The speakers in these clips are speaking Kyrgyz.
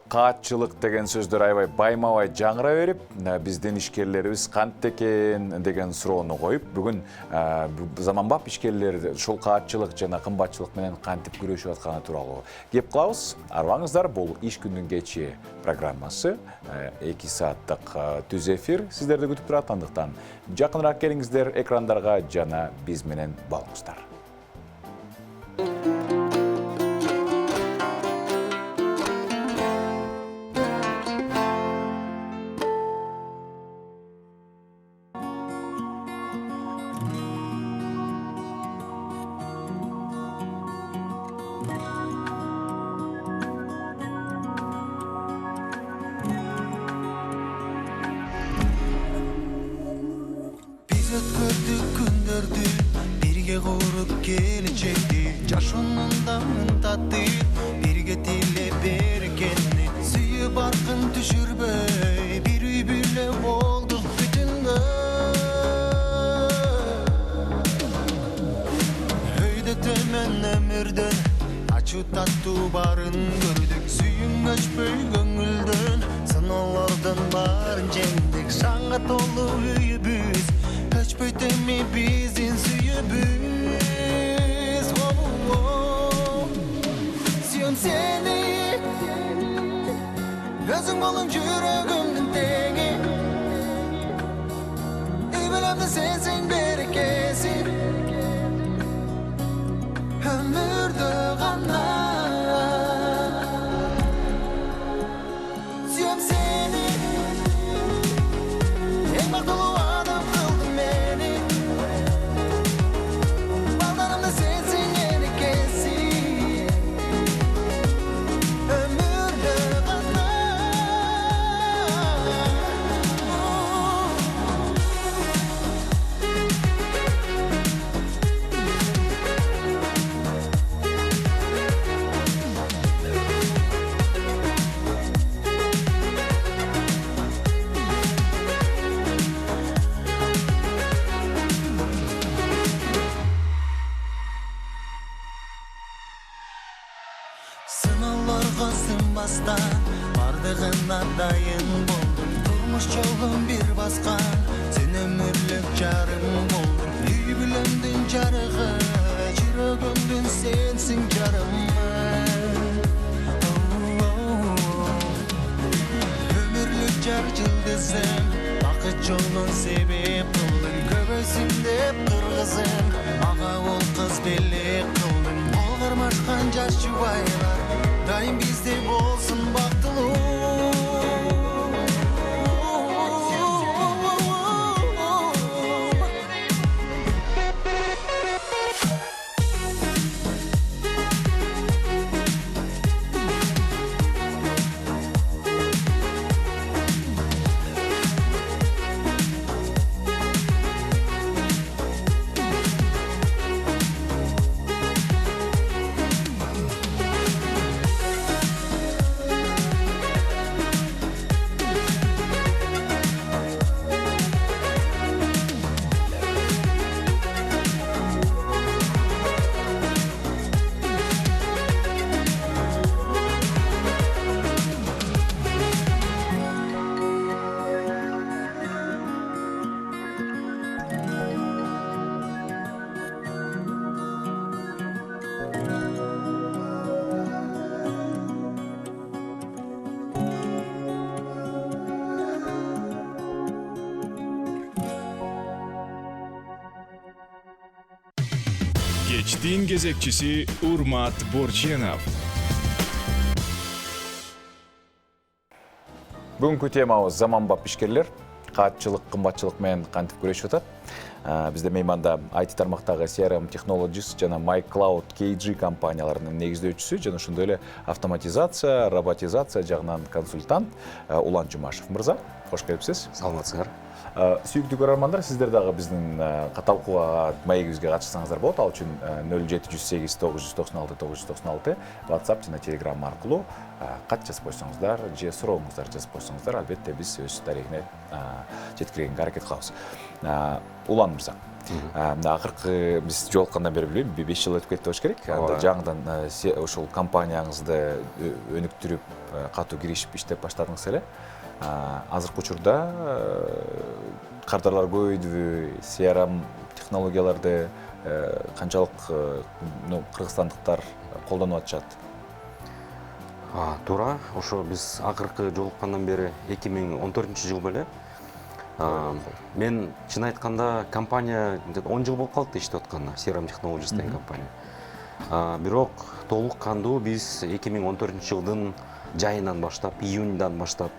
каатчылык деген сөздөр аябай баймабай жаңыра берип, биздин ишкерлерибиз кантип экен деген суроону коюп, бүгүн заманбап ишкерлер ушул каатчылык жана кымбатчылык менен кантип күрөшүп атканы тууралуу кеп кылабыз. Арбаңыздар, бул иш күндүн кечи программасы, 2 сааттык түз эфир сиздерди күтүп турат. Андыктан жакыныраак келиңиздер экрандарга жана биз менен болуңуздар. Кечтин кезекчиси Урмат Борченов. Бүгүнкү темабыз заманбап ишкерлер, каатчылык, кымбатчылык менен кантип күрөшүп атат. Бизде мейманда IT тармактагы CRM Technologies жана MyCloud KG компанияларынын негиздөөчүсү жана ошондой эле автоматизация, роботизация жагынан консультант Улан Жумашев мырза. Кош келипсиз. Саламатсыздар. Сүйүктүү көрөрмандар, сиздер дагы биздин талкууга маегибизге катышсаңыздар болот. Ал үчүн 0708 996 996 WhatsApp жана Telegram аркылуу кат жазып койсоңуздар, же сурооңуздар жазып койсоңуздар, албетте биз өз дарегине жеткиргенге аракет кылабыз. Улан мырза, Акыркы биз жолуккандан бери билбейм, 5 жыл өтүп кетти болуш керек. Анда жаңыдан ошол компанияңызды өнүктүрүп, катуу киришип иштеп баштадыңыз эле. Азыркы учурда кардарлар көбөйдүбү, CRM технологияларды канчалык кыргызстандыктар колдонуп атышат? Туура, ошо биз акыркы жолуккандан бери 2014-жыл беле. Мен чын айтканда компания 10 жыл болуп калды иштеп атканына, CRM Technologies деген компания. Бирок толук кандуу биз 2014-жылдын жайынан баштап, июньдан баштап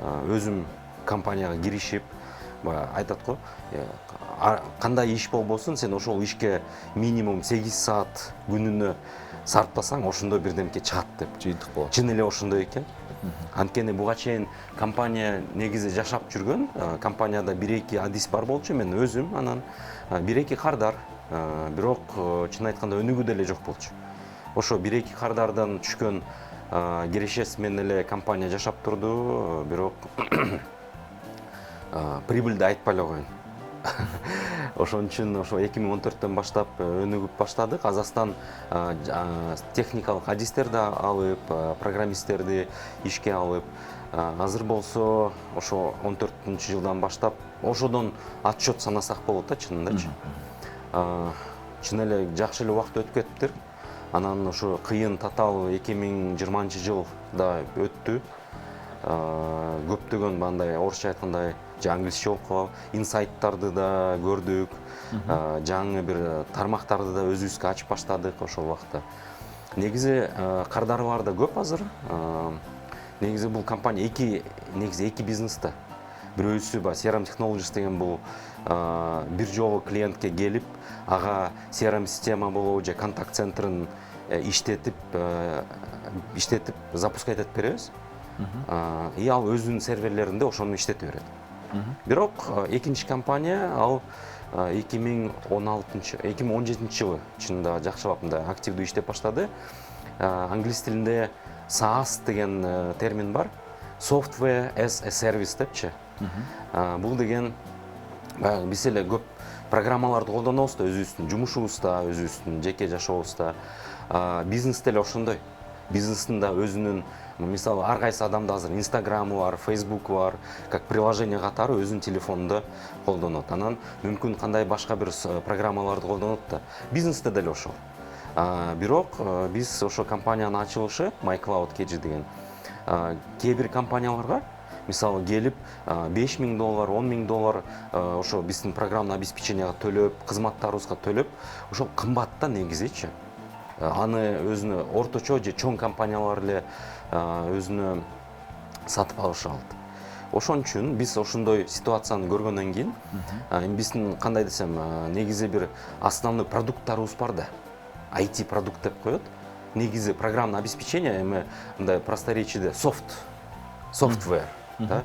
өзүм компанияга киришип, айтат го, кандай иш болбосун, сен ошол ишке минимум 8 саат күнүнө сарптасаң, ошондой бирдемке чыгат деп. Жыйынтык болот. Чын эле ошондой экен. Анткени буга чейин компания негизи жашап жүргөн, компанияда 1-2 адис бар болчу, мен өзүм анан 1-2 кардар, бирок чын айтканда өнүгүү деле жок болчу. Ошо 1-2 кардардан түшкөн кирешеси менен эле компания жашап турду, бирок прибыльди айтпай эле коеюн. Ошон үчүн ошо 2014-төн баштап өнүгүп баштадык. Казакстан техникалык адистерди алып, программисттерди ишке алып, азыр болсо ошо 14-жылдан баштап ошодон отчет санасак болот да, чынындачы. Чын эле жакшы эле убакыт өтүп кетиптир. Анан ошо кыйын татаал 2020-жылда өттү. Көптөгөн мындай орусча айткандай, же англисче окуп, инсайттарды да көрдүк, жаңы бир тармактарды да өзүбүзгө ачып баштадык ошол убакта. Негизи кардарлар да көп азыр. Негизи бул компания эки бизнесте. Бирөөсү CRM Technologies деген бул бир жолу клиентке келип, ага CRM система болобу же контакт центрин иштетип запускать этип беребиз. И ал өзүнүн серверлеринде ошону иштете берет. Бирок экинчи компания ал 2017-жылы чынында жакшылап мындай активдүү иштеп баштады. Англис тилинде SaaS деген термин бар. Software as a Service депчи. Бул деген биз эле көп программаларды колдонобуз да, өзүбүздүн жумушубузда, өзүбүздүн жеке жашообузда. Бизнес деле ошондой. Бизнестин да өзүнүн, мисалы, ар кайсы адамда азыр Инстаграмы бар, Фейсбуку бар, как приложение катары өзүнүн телефонунда колдонот. Анан мүмкүн кандай башка бир программаларды колдонот да. Бизнесте деле ошол. Бирок биз ошо компаниянын ачылышы MyCloud KG деген кээ бир компанияларга мисалы келип $5,000, $10,000 ошо биздин программный обеспеченияга төлөп, кызматтарыбызга төлөп, ошол кымбатта негизичи. Аны өзүнө орточо же чоң компаниялар эле өзүнө сатып алышат. Ошон үчүн биз ошондой ситуацияны көргөндөн кийин, биздин кандай десем, негизи бир основной продукттарыбыз бар да. IT продукт деп коет. Негизи программный обеспечение, эми мындай просторечиде software, да.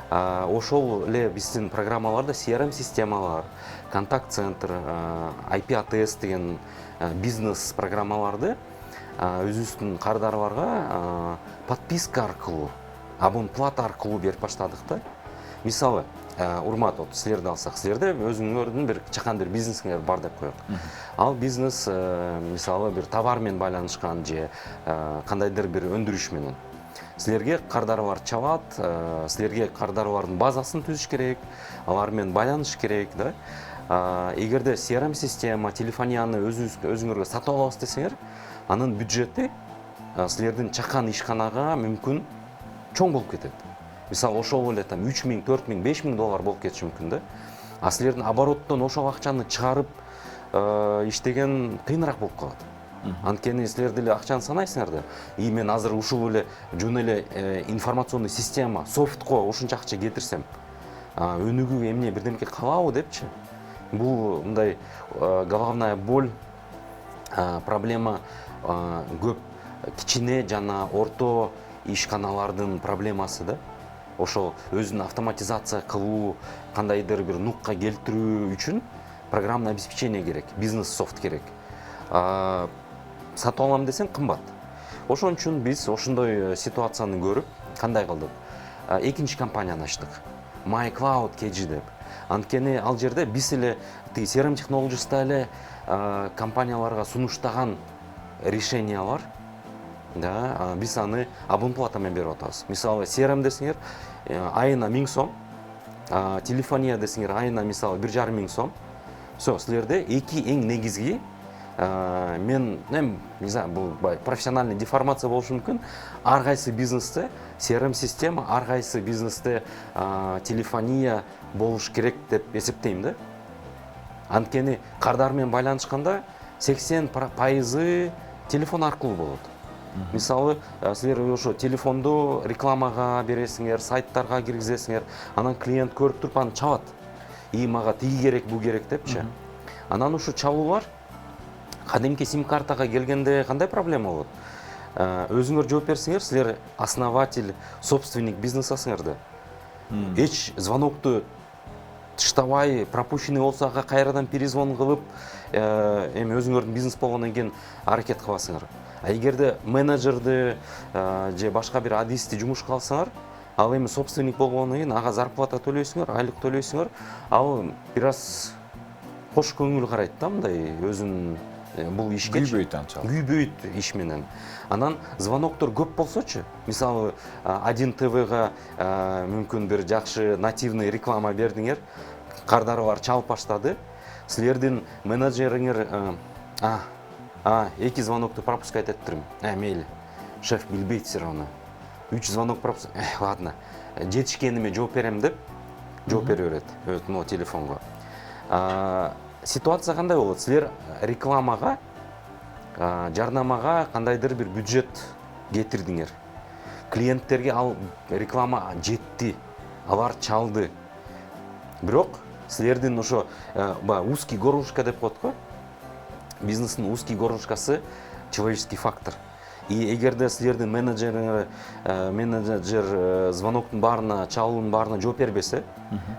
Ошол эле биздин программаларда CRM системалар, контакт центр, IP ATS деген бизнес программаларды өзүбүздүн кардарларга подписка аркылуу, абонплата аркылуу берип баштадык да. Мисалы, урмат, силерди алсак, силерде өзүңөрдүн бир чакан бир бизнесиңер бар деп коелук. Ал бизнес мисалы бир товар менен байланышкан же кандайдыр бир өндүрүш менен. Силерге кардарлар чабат, силерге кардарлардын базасын түзүш керек, алар менен байланыш керек, да. Эгерде CRM система, телефонияны өзүңөргө сатып алабыз десеңер, анын бюджети силердин чакан ишканага мүмкүн чоң болуп кетет. Мисалы, ошол эле там $3,000, $4,000, $5,000 болуп кетиши мүмкүн да. Силердин обороттон ошол акчаны чыгарып иштеген кыйыныраак болуп калат. Анткени силер деле акчаны санайсыңар да. И мен азыр ушул эле жөн эле информационный система, софтко ушунча акча кетирсем, өнүгүү эмне бирдемке калабы депчи. Бул мындай головная боль, проблема көп кичине жана орто ишканалардын проблемасы да. Ошол өзүн автоматизация кылуу, кандайдыр бир нукка келтирүү үчүн программный обеспечение керек, бизнес софт керек. Сатып алам десең кымбат. Ошон үчүн биз ошондой ситуацияны көрүп, кандай кылдык? Экинчи компанияны ачтык. MyCloud KG деп. Анткени ал жерде биз эле тиги CRM технологияста эле компанияларга сунуштаган решениялар, да, биз аны абонплата менен берип атабыз. Мисалы CRM десеңер айына 1000 сом, телефония десеңер айына мисалы 1,5 сом. Все, силерде эки эң негизги мен не знаю, бул профессиональный деформация болушу мүмкүн. Ар кайсы бизнесте CRM система, ар кайсы бизнесте телефония болуш керек деп эсептейм да. Анткени кардар менен байланышканда 80% телефон аркылуу болот. Мисалы, силер ошо телефонду рекламага бересиңер, сайттарга киргизесиңер, анан клиент көрүп туруп аны чабат. И мага тиги керек, бу керек депчи. Анан ушу чабуулар кадимки сим-картага келгенде кандай проблема болот? Өзүңөр жооп берсеңер, силер основатель, собственник бизнесасыңар да. Эч звонокту тыштабай, пропущенный болсо ага кайрадан перезвон кылып, эми өзүңөрдүн бизнес болгондон кийин аракет кыласыңар. А эгерде менеджерди же башка бир адисти жумушка алсаңар, ал эми собственник болгондон кийин ага зарплата төлөйсүңөр, айлык төлөйсүңөр, ал бир аз кош көңүл карайт да, мындай өзүнүн бул ишке Күйбөйт анчалык. Күйбөйт иш менен. Анан звоноктор көп болсочу, мисалы 1 ТВга мүмкүн бир жакшы нативный реклама бердиңер, кардары бар чалып баштады. Силердин менеджериңер эки звонокту пропускать этип турум. Мейли. Шеф билбейт все равно. 3 звонок пропуск. Ладно. Жетишкениме жооп берем деп жооп бере берет. Өтмө телефонго. Ситуация кандай болот? Силер рекламага, жарнамага кандайдыр бир бюджет кетирдиңер. Клиенттерге ал реклама жетти, алар чалды. Бирок силердин ошо узкий горлышко деп коет го. Бизнестин узкий горлышкасы человеческий фактор. И эгерде силердин менеджер звоноктун баарына, чалуунун баарына жооп бербесе,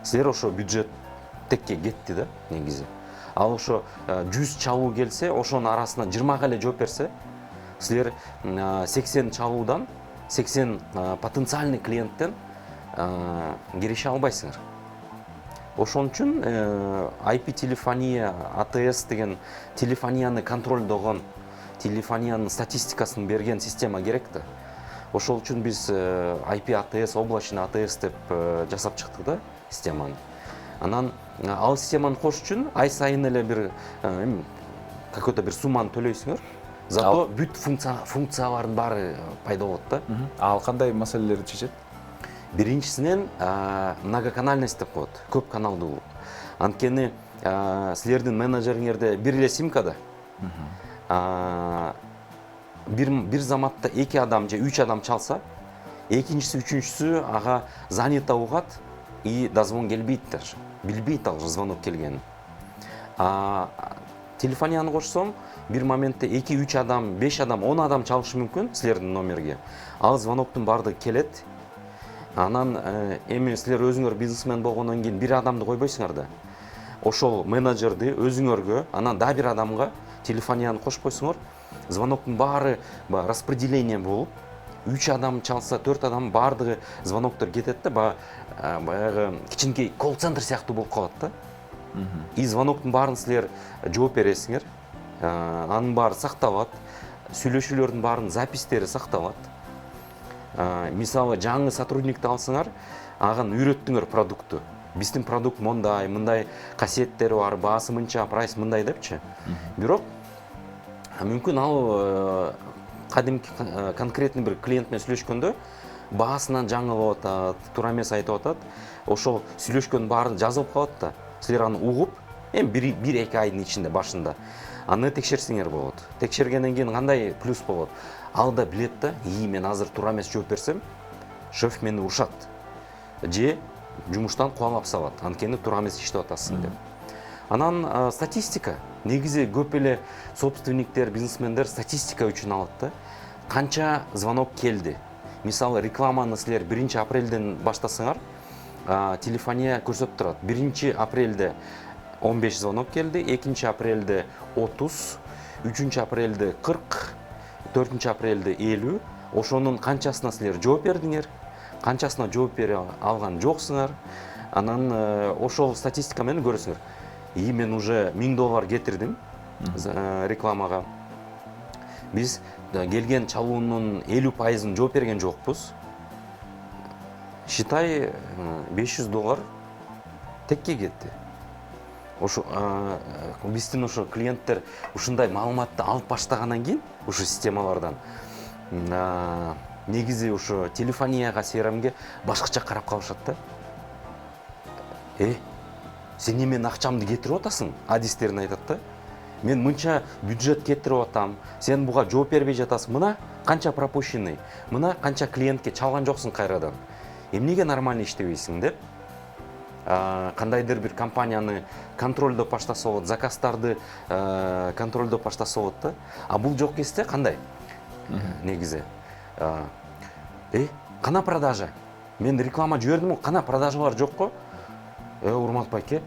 силер ошо бюджет текке кетти да негизи. Ал ошо 100 чалуу келсе, ошонун арасына 20 эле жооп берсе, силер 80 чалуудан, 80 потенциальный клиенттен киреше албайсыңар. Ошон үчүн IP телефония, ATS деген телефонияны контролдогон, телефониянын статистикасын берген система керек да. Ошол үчүн биз IP ATS, облачный ATS деп жасап чыктык да системаны. Анан ал системаны кош үчүн ай сайын эле бир какой-то бир сумманы төлөйсүңөр. Зато бүт функциялардын баары пайда болот да. Ал кандай маселелерди чечет? Биринчисинен многоканальность деп коет, көп каналдуулук. Анткени силердин менеджериңерде бир эле симкада бир заматта 2 адам же 3 адам чалса, экинчиси, үчүнчүсү ага занято угат и дозвон келбейт даже. Билбейт ал звонок келгенин. Телефонияны кошсом, бир моментте 2-3 адам, 5 адам, 10 адам чалышы мүмкүн силердин номерге. Ал звоноктун баардыгы келет. Анан эми силер өзүңөр бизнесмен болгондон кийин бир адамды койбойсуңар да. Ошол менеджерди өзүңөргө, анан да бир адамга телефонияны кошуп койсуңар, звоноктун баары распределение болуп, 3 адам чалса, 4 адам баардыгы звоноктор кетет да, баягы кичинекей колл-центр сыяктуу болуп калат да. И звоноктун баарын силер жооп бересиңер. Анын баары сакталат, сүйлөшүүлөрдүн баарынын запистери сакталат. Мисалы жаңы сотрудникти алсаңар, аган үйрөттүңөр продукту. Биздин продукт мындай касиеттери бар, баасы мынча, прайс мындай депчи. Бирок мүмкүн ал кадимки конкретный бир клиент менен сүйлөшкөндө баасынан жаңылып атат, туура эмес айтып атат. Ошол сүйлөшкөндүн баарын жазылып калат да. Силер аны угуп, эми 1-2 айдын ичинде башында аны текшерсеңер болот. Текшергенден кийин кандай плюс болот? Ал да билет да, мен азыр туура эмес жооп берсем, шеф мени урушат. Же жумуштан кубалап салат. Анткени туура эмес иштеп атасың деп. Анан статистика. Негизи көп эле собственниктер, бизнесмендер статистика үчүн алат да. Канча звонок келди? Мисалы рекламаны силер 1 апрелден баштасаңар, телефония көрсөтүп турат. 1 апрелде 15 звонок келди, 2 апрелде 30, 3 апрелде 40, 4 апрелде 50. Ошонун канчасына силер жооп бердиңер, канчасына жооп бере алган жоксуңар, Анан ошол статистика менен көрөсүңөр. Мен уже $1000 кетирдим рекламага. Биз келген чалуунун 50%-ын жооп берген жокпуз. Считай, $500 текке кетти. Ошо биздин ошо клиенттер ушундай маалыматты алып баштагандан кийин, ошо системалардан негизи ошо телефонияга, CRM-ге башкача карап калышат да. Сен немен акчамды кетирип атасың? Адистерин айтат да. Мен мынча бюджет кетирип атам, сен буга жооп бербей жатасың. Мына канча пропущенный, мына канча клиентке чалган жоксуң кайрадан. Эмнеге нормально иштебейсиң деп, кандайдыр бир компанияны контролдоп баштаса болот, заказдарды контролдоп баштаса болот да. А бул жок кезде кандай? Негизи. Кана продажа? Мен реклама жибердим, кана продажалар жокко? Урмат байке,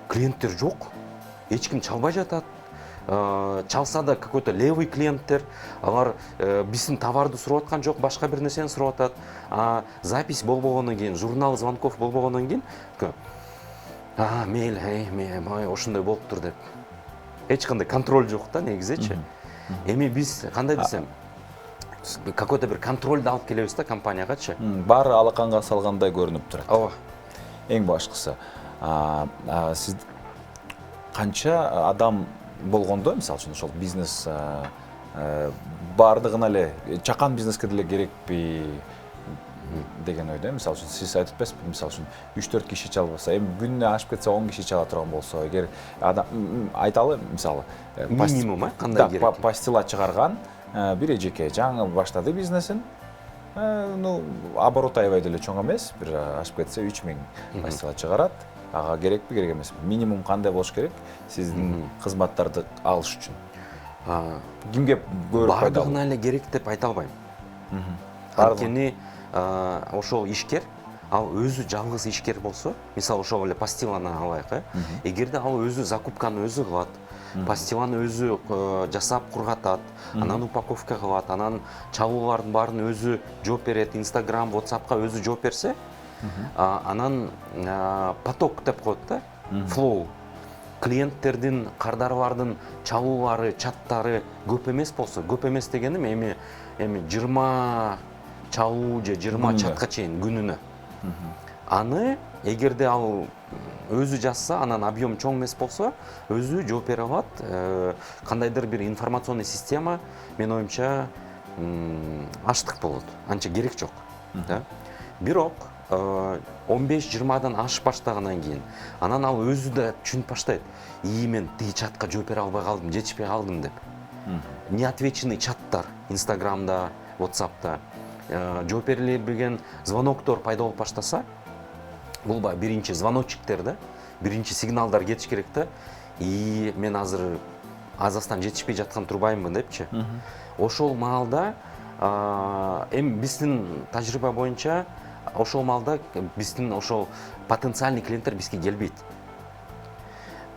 клиенттер жок. Эч ким чалбай жатат. Чалса да какой-то левый клиенттер, алар биздин товарды сурап аткан жок, башка бир нерсени сурап атат. Запись болбогондон кийин, журнал звонков болбогондон кийин, мейли, ошондой болуптур деп. Эч кандай контроль жок да негизичи. Эми биз кандай десем, какой-то бир контролду алып келебиз да компаниягачы. Баары алаканга салгандай көрүнүп турат. Ооба. Эң башкысы, сиз канча адам болгондо, мисалы үчүн ошол бизнес баардыгына эле чакан бизнеске деле керекпи деген ойдо. Мисалы үчүн сиз айтып атпайсызбы, мисалы үчүн 3-4 киши чалбаса, эми күнүнө ашып кетсе 10 киши чала турган болсо, эгер адам айталы, мисалы, минимум кандай керек? Пастила чыгарган бир эжеке жаңы баштады бизнесин. Оборот аябай деле чоң эмес, бир ашып кетсе 3000 пастила чыгарат. Ага керекпи, керек эмеспи? Минимум кандай болуш керек сиздин кызматтарды алыш үчүн? Кимге көрүп пайдалуу? Бардыгына эле керек деп айта албайм. Анткени ошол ишкер, ал өзү жалгыз ишкер болсо, мисалы ошол эле пастиланы алайык, эгерде ал өзү закупканы өзү кылат, пастиланы өзү жасап кургатат, анан упаковка кылат, анан чалуулардын баарын өзү жооп берет, Instagram, WhatsAppка өзү жооп берсе, анан поток деп коет да, flow. Клиенттердин, кардарлардын чалуулары, чаттары көп эмес болсо, көп эмес дегеним эми 20 чалуу же 20 чатка чейин күнүнө. Аны эгерде ал өзү жазса, анан объем чоң эмес болсо, өзү жооп бере алат. Кандайдыр бир информационный система, мен оюмча, аштык болот. Анча керек жок. Бирок 15-20дан ашып баштагандан кийин, анан ал өзү да түшүнүп баштайт. Мен тиги чатка жооп бере албай калдым, жетишпей калдым деп. Неотвеченный чаттар Инстаграмда, WhatsAppта жооп берилбеген звоноктор пайда болуп баштаса, бул биринчи звоночиктер да, биринчи сигналдар кетиш керек да. Мен азыр азастан жетишпей жаткан турбаймынбы депчи. Ошол маалда эми биздин тажрыйба боюнча ошол маалда биздин ошол потенциальный клиенттер бизге келбейт.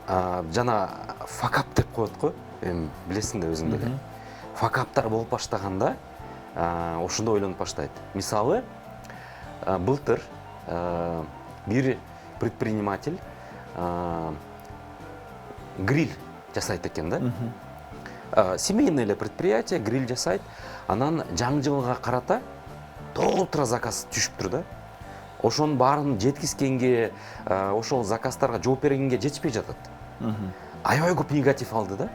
Жана факап деп коет го, эми билесиң да өзүң деле. Факаптар болуп баштаганда ошондо ойлонуп баштайт. Мисалы, былтыр бир предприниматель гриль жасайт экен да. Семейный эле предприятие, гриль жасайт. Анан жаңы жылга карата толтура заказ түшүптүр да. Ошонун баарын жеткизгенге, ошол заказдарга жооп бергенге жетишпей жатат. Аябай көп негатив алды да.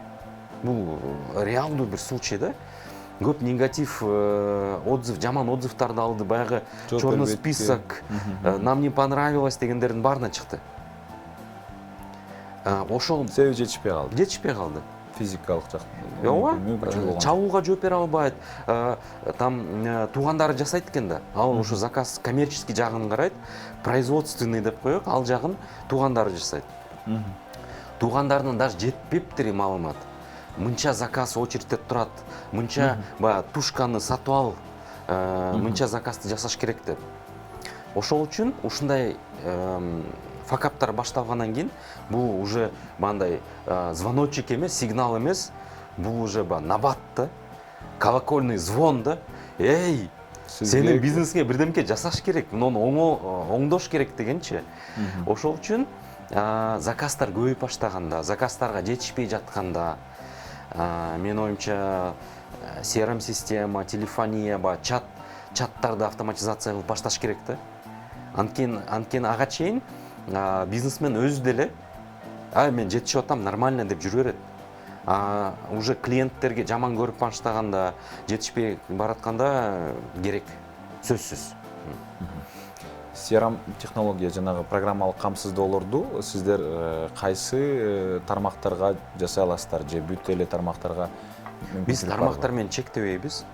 Бул реалдуу бир случай да. Көп негатив отзыв, жаман отзывдарды алды, баягы черный список, нам не понравилось дегендердин баарынан чыкты. Ошол себеби жетишпей калды. Жетишпей калды. Физикалык жактан. Ооба. Чалууга жооп бере албайт. Там туугандары жасайт экен да. Ал ошо заказ коммерческий жагын карайт, производственный деп коёк, ал жагын туугандары жасайт. Туугандарынын даже жетпептир маалымат. Мынча заказ очередьте турат, мынча тушканы сатып ал, мынча заказды жасаш керек деп. Ошол үчүн ушундай факаптар башталгандан кийин, бул уже мындай звоночек эмес, сигнал эмес, бул уже набат да, колокольный звон да. Сенин бизнеске бирдемке жасаш керек, муну оңдош керек дегенчи. Ошол үчүн заказдар көбөйүп баштаганда, заказдарга жетишпей жатканда, менин оюмча CRM система, телефония, чаттарды автоматизация кылып башташ керек да. Анткени ага чейин бизнесмен өзү деле мен жетишип атам, нормально деп жүрө берет. Уже клиенттерге жаман көрүп баштаганда, жетишпей баратканда керек, сөзсүз. CRM технология жанагы программалык камсыздоолорду сиздер кайсы тармактарга жасай аласыздар же бүт эле тармактарга? Биз тармактар менен чектебейбиз.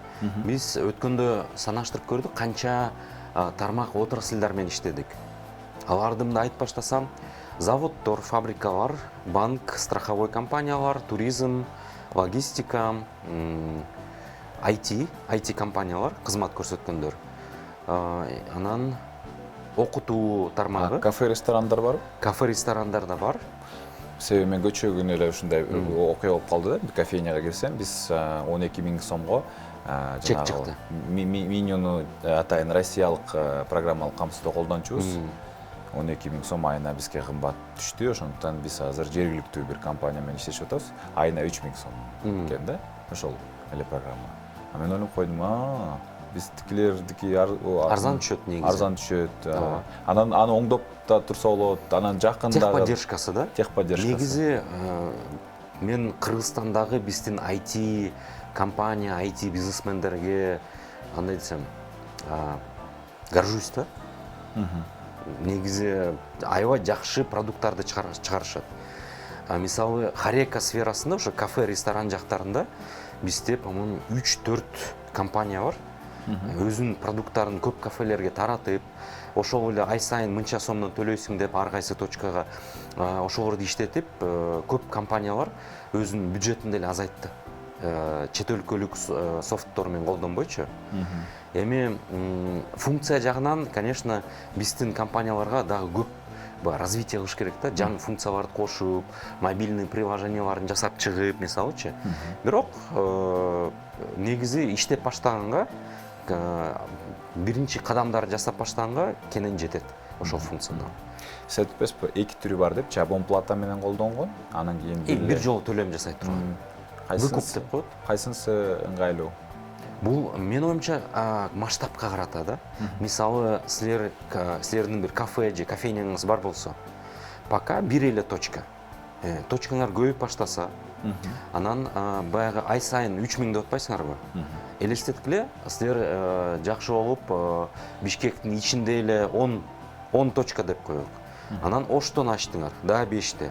Биз өткөндө санаштырып көрдүк, канча тармак отраслдар менен иштедик. Аларды мында айтып баштасам, заводдор, фабрикалар, банк, страховой компаниялар, туризм, логистика, IT компаниялар, кызмат көрсөткөндөр. Анан окутуу тармагы. Кафе, ресторандар барбы? Кафе, ресторандар да бар. Себеби мен көчө күнү эле ушундай окуя болуп калды да, кофейняга кирсем, биз 12 000 сомго чек чыкты. Менюну атайын россиялык программалык камсыздоо колдончубуз. 12 000 сом айына бизге кымбат түштү, ошондуктан биз азыр жергиликтүү бир компания менен иштешип атабыз. Айына 3 000 сом экен да, ошол эле программа. Мен ойлоп койдум, биз тикилердики арзан түшөт негизи. Арзан түшөт. Анан аны оңдоп да турса болот. Анан жакындагы техподдержкасы да. Техподдержкасы. Негизи мен Кыргызстандагы биздин IT компания, IT бизнесмендерге кандай десем, горжусь да. Негизи аябай жакшы продукттарды чыгарышат. Мисалы, Харека сферасында, ошо кафе, ресторан жактарында бизде, по-моему, 3-4 компания бар. Өзүнүн продукттарын көп кафелерге таратып, ошол эле ай сайын мынча сомдон төлөйсүң деп ар кайсы точкага ошолорду иштетип, көп компаниялар өзүнүн бюджетин деле азайтты. Чет өлкөлүк софттор менен колдонбойчу. Эми функция жагынан, конечно, биздин компанияларга дагы көп развитие кылыш керек да, жаңы функцияларды кошуп, мобильный приложенияларын жасап чыгып, мисалычы. Бирок негизи иштеп баштаганга, биринчи кадамдарды жасап баштаганга кенен жетет ошол функцияда. Сиз айтпайсызбы, эки түрү бар депчи, абонплата менен колдонгон, анан кийин бир жолу төлөм жасай турган. Выкуп деп коет. Кайсынысы ыңгайлуу? Бул менин оюмча масштабка карата да. Мисалы, силердин бир кафе же кофейняңыз бар болсо, пока бир эле точка. Точкаңар көбөйүп баштаса, анан баягы ай сайын 3 000 деп атпайсыңарбы? Элестеткиле, силер жакшы болуп Бишкектин ичинде эле 10 точка деп коелук. Анан Оштон ачтыңар, да 5те.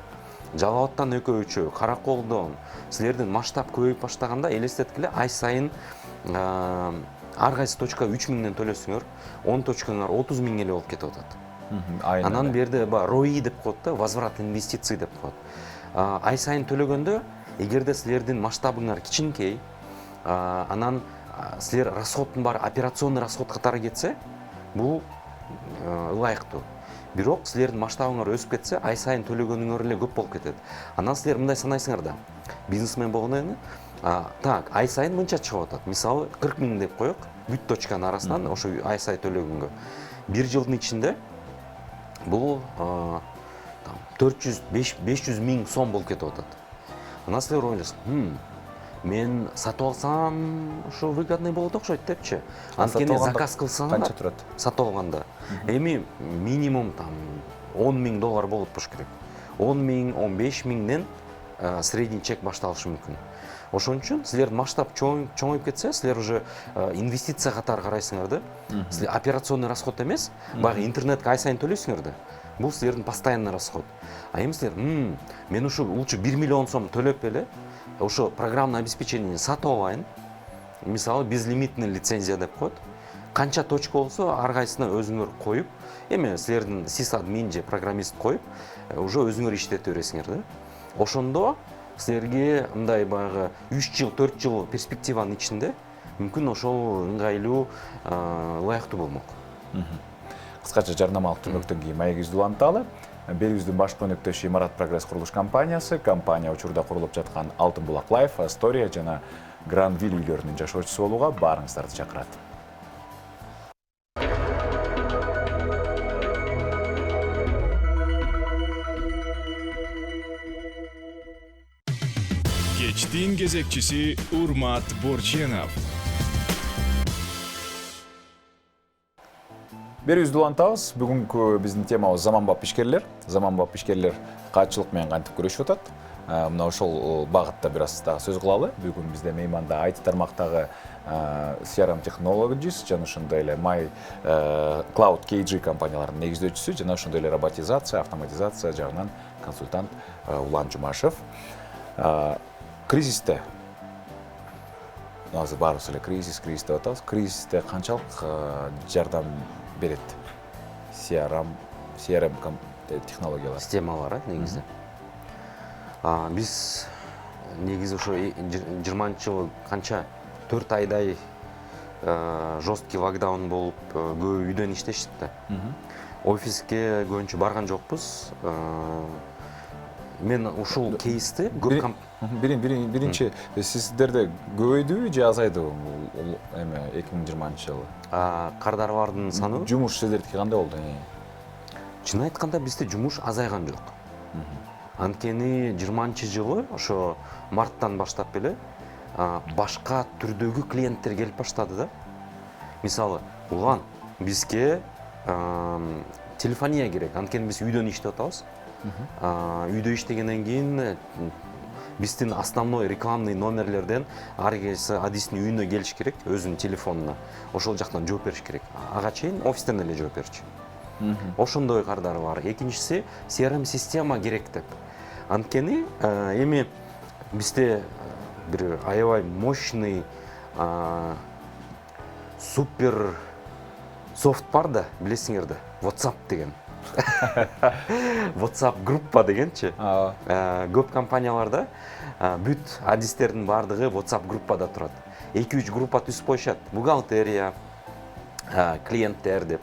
Жалал-Абадтан экөө-үчөө, Караколдон, силердин масштаб көбөйүп баштаганда элестеткиле, ай сайын ар кайсы точка 3 000ден төлөсүңөр, 10 точкаңар 30 000 эле болуп кетип атат. Анан берде ROI деп коет да, возврат инвестиций деп коет. Ай сайын төлөгөндө, эгерде силердин масштабыңар кичинекей, анан силер расходтун баары операционный расход катары кетсе, бул ылайыктуу. Бирок силердин масштабыңар өсүп кетсе, ай сайын төлөгөнүңөр эле көп болуп кетет. Анан силер мындай санайсыңар да, бизнесмен болгондон так, ай сайын мынча чыгып атат. Мисалы, 40 000 деп коёк, бүт точканын арасынан ошо ай сайын төлөгөнгө. Бир жылдын ичинде бул 400-500 000 сом болуп кетип атат. Анан силер ойлойсуң, мен сатып алсам, ошо выгодный болот окшойт депчи. Анткени заказ кылсаңар канча турат? Сатып алганда. Эми минимум $10 000 болуп болуш керек. 10 000, 15 000ден средний чек башталышы мүмкүн. Ошон үчүн силер масштаб чоңоюп кетсе, силер уже инвестиция катары карайсыңар да. Силер операционный расход эмес, баягы интернетке ай сайын төлөйсүңөр да. Бул силердин постоянный расход. Эми силер, мен ушу лучше 1 миллион сом төлөп эле, ошо программный обеспечение сатып алайын. Мисалы, безлимитный лицензия деп коет. Канча точка болсо, ар кайсына өзүңөр коюп, эми силердин сисадмин же программист коюп, уже өзүңөр иштете бересиңер да. Ошондо силерге мындай баягы 3 жыл, 4 жыл перспективанын ичинде мүмкүн ошол ыңгайлуу, ылайыктуу болмок. Кыскача жарнамалык түнөктөн кийин маегибизди уланталы. Белибиздин башкы өнөктөшү Имарат Прогресс курулуш компаниясы, компания учурда курулуп жаткан Алтын булак Лайф, Астория жана Гранвиль үйлөрүнүн жашоочусу болууга баарыңыздарды чакырат. Кечтин кезекчиси Урмат Борченов. Берүүбүздү улантабыз. Бүгүнкү биздин темабыз заманбап ишкерлер. Заманбап ишкерлер каатчылык менен кантип күрөшүп атат? Мына ошол багытта бир аз дагы сөз кылалы. Бүгүн бизде мейманда IT тармактагы CRM Technologies жана ошондой эле My Cloud KG компанияларынын негиздөөчүсү жана ошондой эле роботизация, автоматизация жагынан консультант Улан Жумашев. Кризисте азыр баарыбыз эле кризис деп атабыз. Кризисте канчалык жардам берет CRM технологиялар? Системалар, негизи. Биз негизи ошо 20-жылы канча 4 айдай жесткий локдаун болуп, көбү үйдөн иштешти да. Офиске көбүнчө барган жокпуз. Мен ушул кейсти биринчи сиздерде көбөйдүбү же азайдыбы бул эме 2020-жылы? Кардарлардын саны Жумуш сиздердики кандай болду? Чын айтканда бизде жумуш азайган жок. Анткени 20-жылы ошо марттан баштап эле башка түрдөгү клиенттер келип баштады да. Мисалы, улан бизге телефония керек. Анткени биз үйдөн иштеп атабыз. Үйдө иштегенден кийин биздин основной рекламный номерлерден ар кайсы адистин үйүнө келиш керек, өзүнүн телефонуна. Ошол жактан жооп бериш керек. Ага чейин офистен эле жооп берчү. Ошондой кардар бар. Экинчиси CRM система керек деп. Анткени эми бизде бир аябай мощный супер софт бар да, билесиңер да, WhatsApp деген. WhatsApp группа дегенчи. Көп компанияларда бүт адистердин бардыгы WhatsApp группада турат. 2-3 группа түзүп коюшат. Бухгалтерия, клиенттер деп,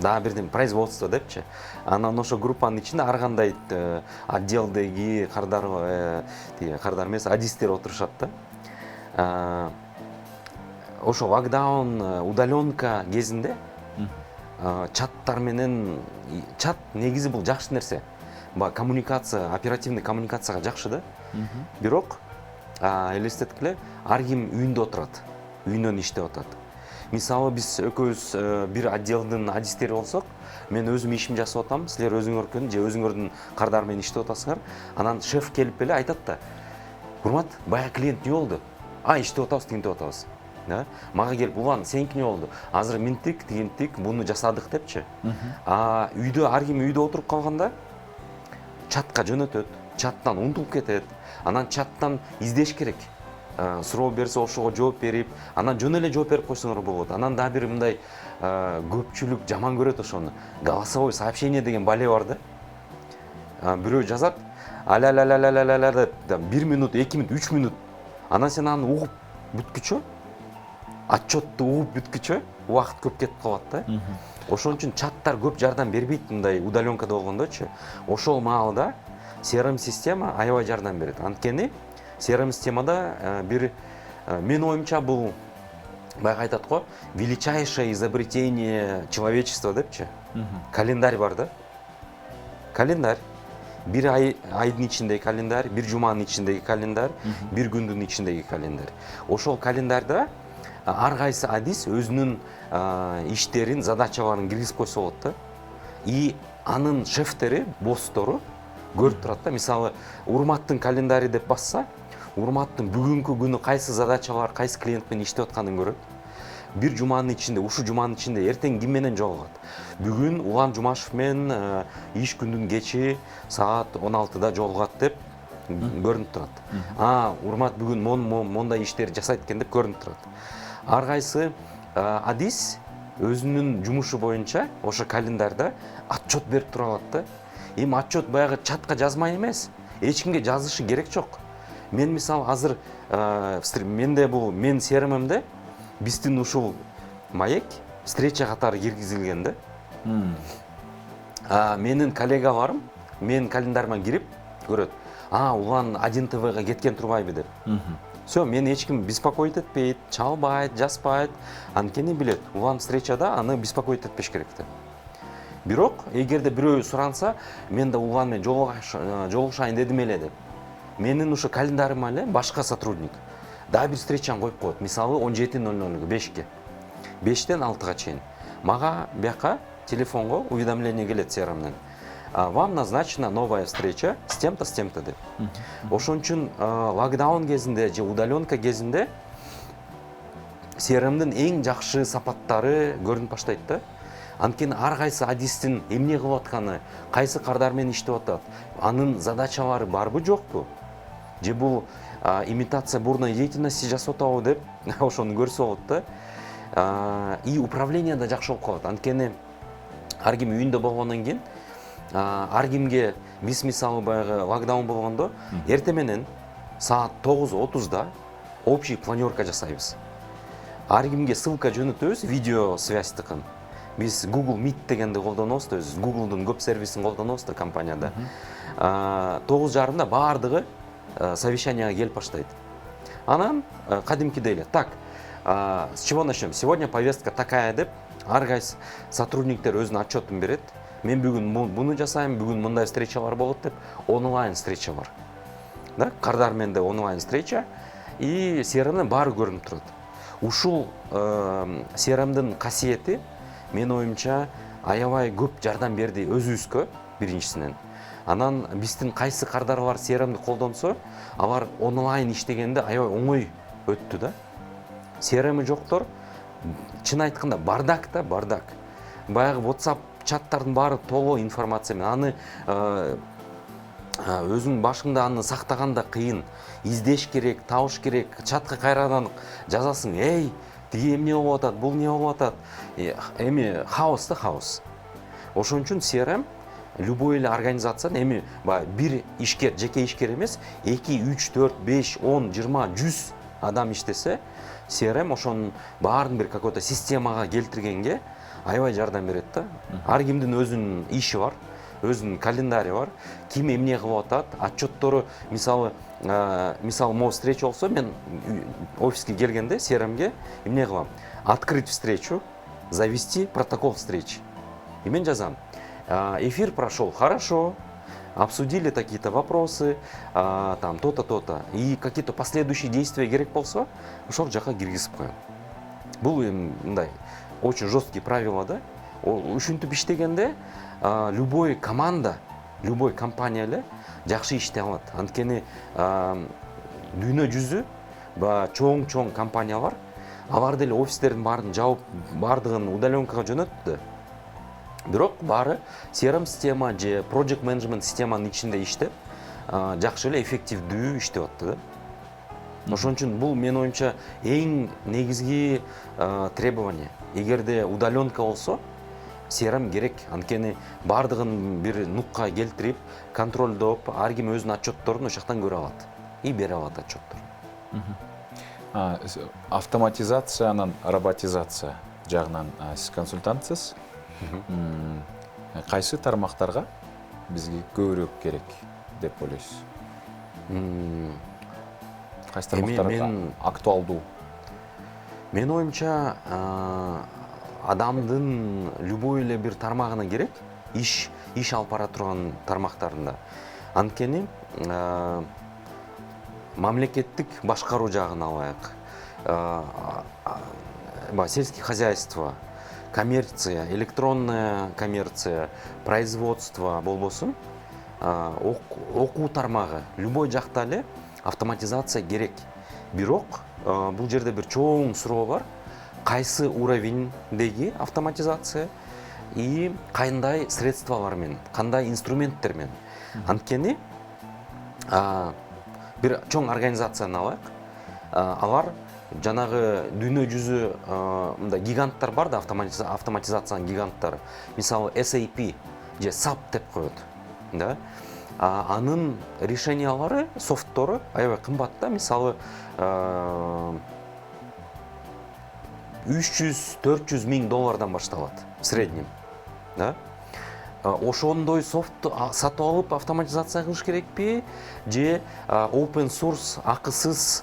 дагы бирден производство депчи. Анан ошо группанын ичинде ар кандай отделдеги кардар эмес, адистер отурушат да. Ошо локдаун, удаленка кезинде чаттар менен, чат негизи бул жакшы нерсе. Коммуникация, оперативный коммуникацияга жакшы да. Бирок элестеткиле, ар ким үйүндө отурат, үйүнөн иштеп атат. Мисалы биз экөөбүз бир отделдин адистери болсок, мен өзүм ишимди жасап атам, силер өзүңөрдүн же өзүңөрдүн кардары менен иштеп атасыңар. Анан шеф келип эле айтат да: "Урмат, баягы клиент не болду?" Иштеп атабыз, тинтип атабыз. Мага келип: "Улан, сеники не болду?" Азыр минтик, тигинтик, буну жасадык депчи. Үйдө ар ким үйдө отуруп калганда чатка жөнөтөт, чаттан унутуп кетет. Анан чаттан издеш керек. Суроо берсе ошого жооп берип, анан жөн эле жооп берип койсоңор болот. Анан дагы бир мындай көпчүлүк жаман көрөт ошону. Голосовой сообщение деген бале бар да. Бирөө жазат: "Аля деп 1 минут, 2 минут, 3 минут." Анан сен аны угуп бүткүчө, отчетту угуп бүткүчө убакыт көп кетип калат да. Ошон үчүн чаттар көп жардам бербейт мындай удаленкада болгондочу. Ошол маалда CRM система аябай жардам берет. Анткени CRM системада бир мен оюмча бул баягы айтат го, величайшее изобретение человечества депчи. Календарь бар да. Календарь. Бир айдын ичиндеги календарь, бир жуманын ичиндеги календарь, бир күндүн ичиндеги календарь. Ошол календарда ар кайсы адис өзүнүн иштерин, задачаларын киргизип койсо болот да. И анын шефтери, босстору көрүп турат да. Мисалы, Урматтын календари деп басса, Урматтын бүгүнкү күнү кайсы задачалар, кайсы клиент менен иштеп атканын көрөт. Бир жуманын ичинде, ушу жуманын ичинде эртең ким менен жолугат. Бүгүн Улан Жумашев менен иш күндүн кечи саат 16-да жолугат деп көрүнүп турат. Урмат бүгүн мондай иштер жасайт экен деп көрүнүп турат. Ар кайсы адис өзүнүн жумушу боюнча ошо календарда отчет берип тура алат да. Эми отчет баягы чатка жазмай эмес, эч кимге жазышы керек жок. Мен мисалы азыр менде бул мен CRM-имде биздин ушул маек встреча катары киргизилген да. Менин коллегаларым менин календарима кирип көрөт. Улан 1 ТВга кеткен турбайбы деп. Всё, мени эч ким беспокоить этпейт, чалбайт, жазбайт. Анткени билет, улан встречада аны беспокоить этпеш керек деп. Бирок, эгерде бирөө суранса, мен да улан менен жолугушайын дедим эле деп. менин ушу календарыма эле башка сотрудник дагы бир встречаны коюп коет. Мисалы 17:00 5ке. 5тен 6га чейин. Мага бияка телефонго уведомление келет CRM-ден. Вам назначена новая встреча с тем-то деп. Ошон үчүн локдаун кезинде же удаленка кезинде CRM-дин эң жакшы сапаттары көрүнүп баштайт да. Анткени ар кайсы адистин эмне кылып атканы, кайсы кардар менен иштеп атат, анын задачалары барбы жокпу? Же бул имитация бурной деятельности жасап атабы деп ошону көрсө болот да. И управление да жакшы болуп калат. Анткени ар ким үйүндө болгондон кийин ар кимге биз мисалы баягы локдаун болгондо эртең менен саат 9:30 общий планерка жасайбыз. Ар кимге ссылка жөнөтөбүз, видео связьтыкын. Биз Google Meet дегенди колдонобуз да, Google'дун көп сервисин колдонобуз да компанияда. 9:30 баардыгы совещанияга келип баштайт. Анан кадимкидей эле, так, с чего начнем? Сегодня повестка такая деп, ар кайсы сотрудниктер өзүнүн отчетун берет. Мен бүгүн буну жасайм, бүгүн мындай встречалар болот деп, онлайн встреча бар. Да, кардар менен де онлайн встреча и CRM-ден баары көрүнүп турат. Ушул CRM-дин касиети мен оюмча аябай көп жардам берди өзүбүзгө биринчисинен. Анан биздин кайсы кардарлар CRM-ди колдонсо, алар онлайн иштегенде аябай оңой өттү да. CRM-и жоктор чын айтканда бардак да, бардак. Баягы WhatsApp чаттардын баары толуу информация менен. Аны өзүң башыңда аны сактаганда кыйын. Издеш керек, табыш керек, чатка кайрадан жазасың. Эй, тиги эмне болуп атат, бул эмне болуп атат? Эми хаос да, хаос. Ошон үчүн CRM любой эле организация эми бир ишкер, жеке ишкер эмес, 2, 3, 4, 5, 10, 20, 100 адам иштесе, CRM ошонун баарын бир какой-то системага келтиргенге аябай жардам берет да. Ар кимдин өзүнүн иши бар, өзүнүн календари бар, ким эмне кылып атат, отчеттору, мисалы могу встреча болсо, мен офиске келгенде CRM-ге эмне кылам? Открыть встречу, завести протокол встречи. И мен жазам. Эфир прошел хорошо, обсудили такие-то вопросы, там то-то, то-то. И какие-то последующие действия керек болсо, ошол жака киргизип коем. Бул мындай очень жесткие правила, да? Ушинтип иштегенде любой команда, любой компания эле жакшы иштей алат. Анткени дүйнө жүзү чоң компаниялар алар деле офистердин баарын жаап баардыгын удаленкага жөнөттү. Бирок баары CRM система же project management системанын ичинде иштеп, жакшы эле эффективдүү иштеп атты да. Ошон үчүн бул менин оюмча эң негизги требование. Эгерде удаленка болсо, CRM керек. Анткени баардыгын бир нукка келтирип, контролдоп, ар ким өзүнүн отчетторун ошол жактан көрө алат и бере алат отчеттор. Автоматизация анан роботизация жагынан сиз консультантсыз. Кайсы тармактарга бизге көбүрөөк керек деп ойлойсуз? Кайсы тармактарга актуалдуу? Менин оюмча адамдын любой эле бир тармагына керек, иш алып бара турган тармактарында. Анткени мамлекеттик башкаруу жагын алайык. Сельское хозяйство, коммерция, электронная коммерция, производство болбосун, окуу тармагы, любой жакта эле автоматизация керек. Бирок бул жерде бир чоң суроо бар. Кайсы уровендеги автоматизация и кандай средствалар менен, кандай инструменттер менен. Анткени бир чоң организацияны алайык. Алар жанагы дүйнө жүзү мындай гиганттар бар да, автоматизациянын гиганттары. Мисалы SAP же SAP деп коет. Да? Анын решениялары, софттору аябай кымбат да. Мисалы 300-400 миң доллардан башталат в среднем. Да? Ошондой софтту сатып алып автоматизация кылыш керекпи? Же open source акысыз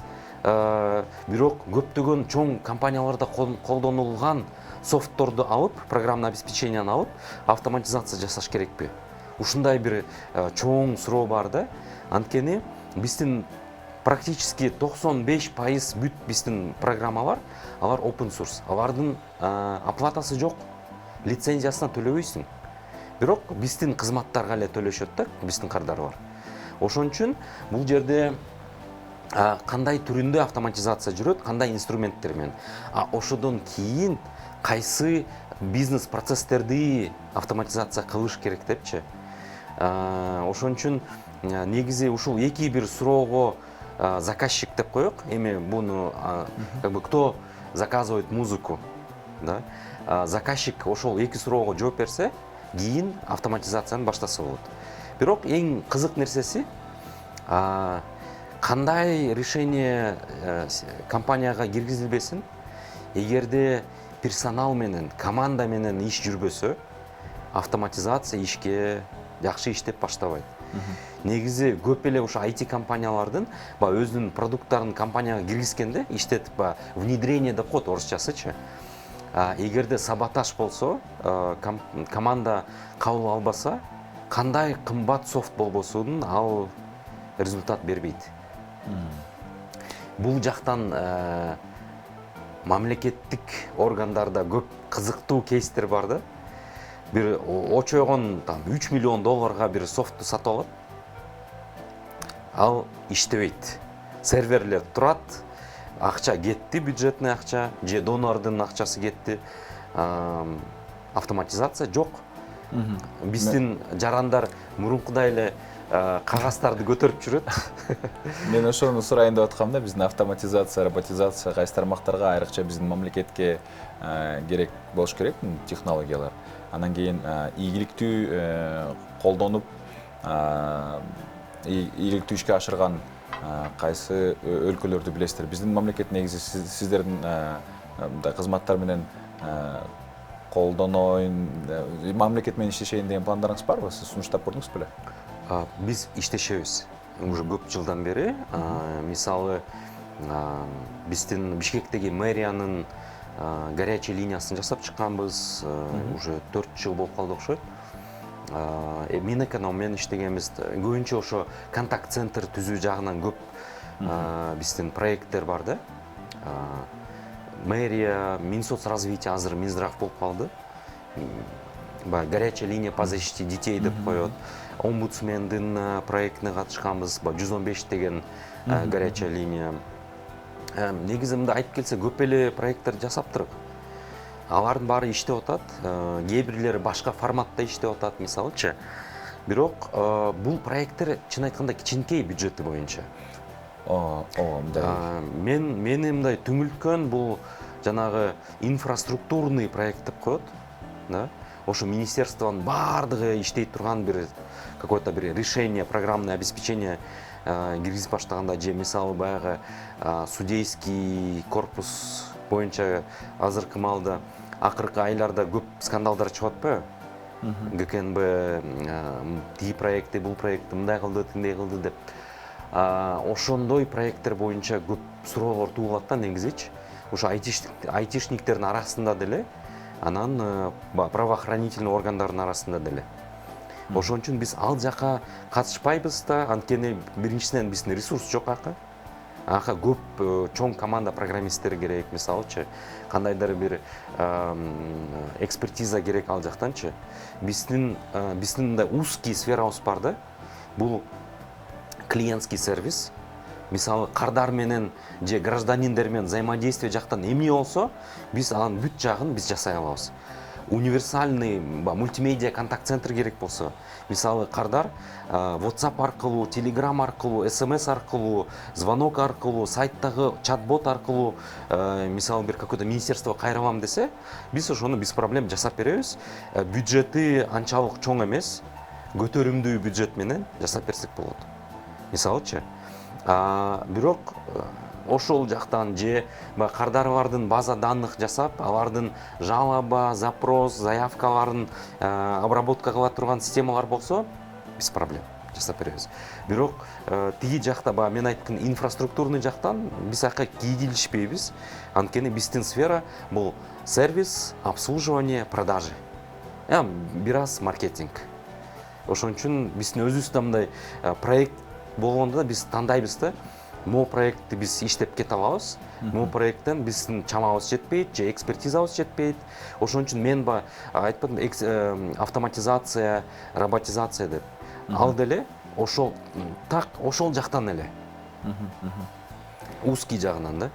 бирок көптөгөн чоң компанияларда колдонулган софтторду алып, программный обеспеченияны алып, автоматизация жасаш керекпи? Ушундай бир чоң суроо бар да. Анткени биздин практически 95% бүт биздин программалар алар open source. Алардын оплатасы жок, лицензиясына төлөбөйсүң. Бирок биздин кызматтарга эле төлөшөт да, биздин кардар бар. Ошон үчүн бул жерде кандай түрүндө автоматизация жүрөт, кандай инструменттер менен. Ошодон кийин кайсы бизнес процесстерди автоматизация кылыш керек депчи. Ошон үчүн негизи ушул эки бир суроого заказчик деп коёк. Эми буну как бы кто заказывает музыку, да? Заказчик ошол эки суроого жооп берсе, кийин автоматизацияны баштаса болот. Бирок эң кызык нерсеси кандай решение компанияга киргизилбесин, эгерде персонал менен, команда менен иш жүрбөсө, автоматизация ишке жакшы иштеп баштабайт. Негизи көп эле ушу IT компаниялардын өзүнүн продукттарын компанияга киргизгенде иштетип внедрение деп коет орусчасычы. Эгерде саботаж болсо, команда кабыл албаса, кандай кымбат софт болбосун ал результат бербейт. Бул жактан мамлекеттик органдарда көп кызыктуу кейстер бар да. Бир очойгон $3 миллион бир софтту сатып алат. Ал иштебейт. Серверлер турат, акча кетти, бюджетный акча, же донордун акчасы кетти. Автоматизация жок. Биздин жарандар мурункудай эле кагаздарды көтөрүп жүрөт. Мен ошону сурайын деп аткам да, биздин автоматизация, роботизация кайсы тармактарга, айрыкча биздин мамлекетке керек болуш керек технологиялар. Анан кийин ийгиликтүү колдонуп, ийгиликтүү ишке ашырган кайсы өлкөлөрдү билесиздер? Биздин мамлекет негизи сиздердин кызматтар менен колдоноюн, мамлекет менен иштешейин деген пландарыңыз барбы? Сиз сунуштап көрдүңүз беле? Биз иштешебиз. Уже көп жылдан бери, мисалы, биздин Бишкектеги мэриянын горячий линиясын жасап чыкканбыз, уже 4 жыл болуп калды окшойт. Минэкономмен иштегенбиз. Көбүнчө ошо контакт-центр түзүү жагынан көп биздин проекттер бар да. Мэрия, Минсоцразвитие азыр Минздрав болуп калды. Горячая линия по защите детей деп коет. Омбудсмендин проектине катышканбыз, 115 деген горячая линия. Негизи мындай айтып келсе, көп эле проекттер жасаптырык. Алардын баары иштеп атат, кээ бирлери башка форматта иштеп атат, мисалычы. Бирок бул проекттер чын айтканда кичинекей бюджети боюнча. Мени мындай түңүлткөн бул жанагы инфраструктурный проект деп коет, да? Ошо министерствонун баардыгы иштей турган бир какое-то бир решение, программное обеспечение киргизип баштаганда, же мисалы баягы судейский корпус боюнча азыркы маалда акыркы айларда көп скандалдар чыгып атпайбы? ГКНБ тиги проекти, бул проекти мындай кылды, тиндей кылды деп. Ошондой проекттер боюнча көп суроолор туулат да негизичи. Ошо айтишниктердин арасында деле, анан правоохранительный органдардын арасында деле. Ошон үчүн биз ал жака катышпайбыз да, анткени биринчисинен биздин ресурс жок ака. Көп чоң команда программисттер керек, мисалычы, кандайдыр бир экспертиза керек ал жактанчы. Биздин мындай узкий сферабыз бар да. Бул клиентский сервис. Мисалы кардар менен же гражданиндер менен взаимодействие жактан эмне болсо, биз анын бүт жагын биз жасай алабыз. Универсальный мультимедиа контакт-центр керек болсо, мисалы кардар WhatsApp аркылуу, Telegram аркылуу, SMS аркылуу, звонок аркылуу, сайттагы чат-бот аркылуу, мисалы бир какое-то министерство кайрылам десе, биз ошону без проблем жасап беребиз. Бюджети анчалык чоң эмес, көтөрүмдүү бюджет менен жасап берсек болот. Мисалычы, бирок ошол жактан же кардарлардын база данных жасап, алардын жалоба, запрос, заявкаларын обработка кыла турган системалар болсо, без проблем жасап беребиз. Бирок тиги жакта мен айткан инфраструктурный жактан биз ака кийгилишпейбиз. Анткени биздин сфера бул сервис, обслуживание, продажи. Бир аз маркетинг. Ошон үчүн биздин өзүбүздө мындай проект болгондо да биз тандайбыз да, могу проектти биз иштеп кете алабыз, могу проекттен биздин чамабыз жетпейт же экспертизабыз жетпейт. Ошон үчүн мен айтпадым автоматизация, роботизация деп. Ал деле ошол так ошол жактан эле. Узкий жагынан да.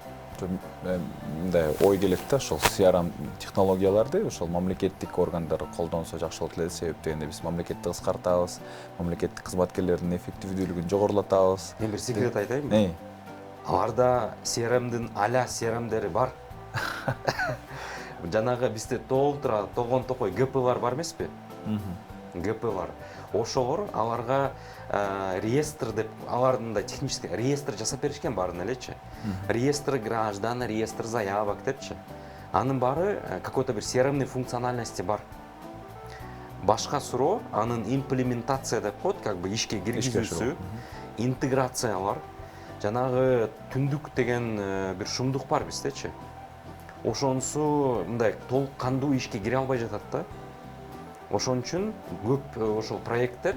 Мындай ой келет да, ошол CRM технологияларды ошол мамлекеттик органдар колдонсо жакшы болот эле, себеп дегенде биз мамлекетти кыскартабыз, мамлекеттик кызматкерлердин эффективдүүлүгүн жогорулатабыз. Мен бир секрет айтайынбы? Аларда CRMдин аля CRMдери бар. Жанагы бизде толтура тогон токой ГП бар эмеспи? ГП бар. Ошолор аларга реестр деп, алардын технический реестр жасап беришкен баарын элечи. Реестр граждан, реестр заявок депчи. Анын баары какой-то бир CRMный функциональности бар. Башка суроо анын имплементация деп коет, как бы ишке киргизүүсү, интеграциялар. Жанагы түндүк деген бир шумдук бар биздечи. Ошонусу мындай толук кандуу ишке кире албай жатат да. Ошон үчүн көп ошол проекттер,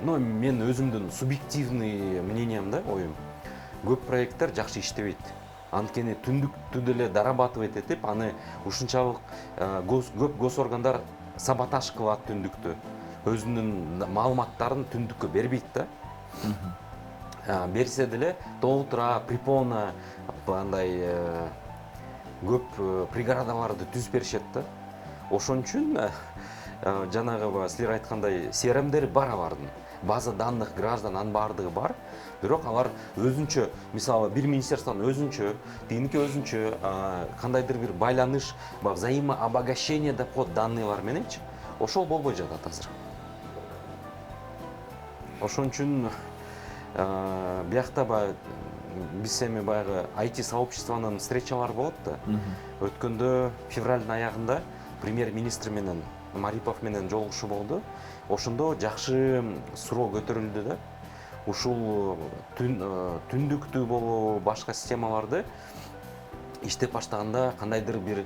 ну мен өзүмдүн субъективный мнением да, оюм. Көп проекттер жакшы иштебейт. Анткени түндүктү деле дорабатывать этип, аны ушунчалык көп госоргандар саботаж кылат түндүктү. Өзүнүн маалыматтарын түндүккө бербейт да. Берсе деле толтура, припона, андай көп преградаларды түзүп беришет да. Ошон үчүн жанагы силер айткандай CRMдер бар алардын. База данных граждан анын баардыгы бар. Бирок алар өзүнчө, мисалы бир министерствонун өзүнчө, тигиники өзүнчө кандайдыр бир байланыш, взаимообогащение деп коет данныйлар мененчи. Ошол болбой жатат азыр. Ошон үчүн биякта биз эми баягы IT сообществонун встречалары болот да. Өткөндө февралдын аягында премьер-министр менен Марипов менен жолугушуу болду. Ошондо жакшы суроо көтөрүлдү да. Ушул түндүктүү болобу, башка системаларды иштеп баштаганда кандайдыр бир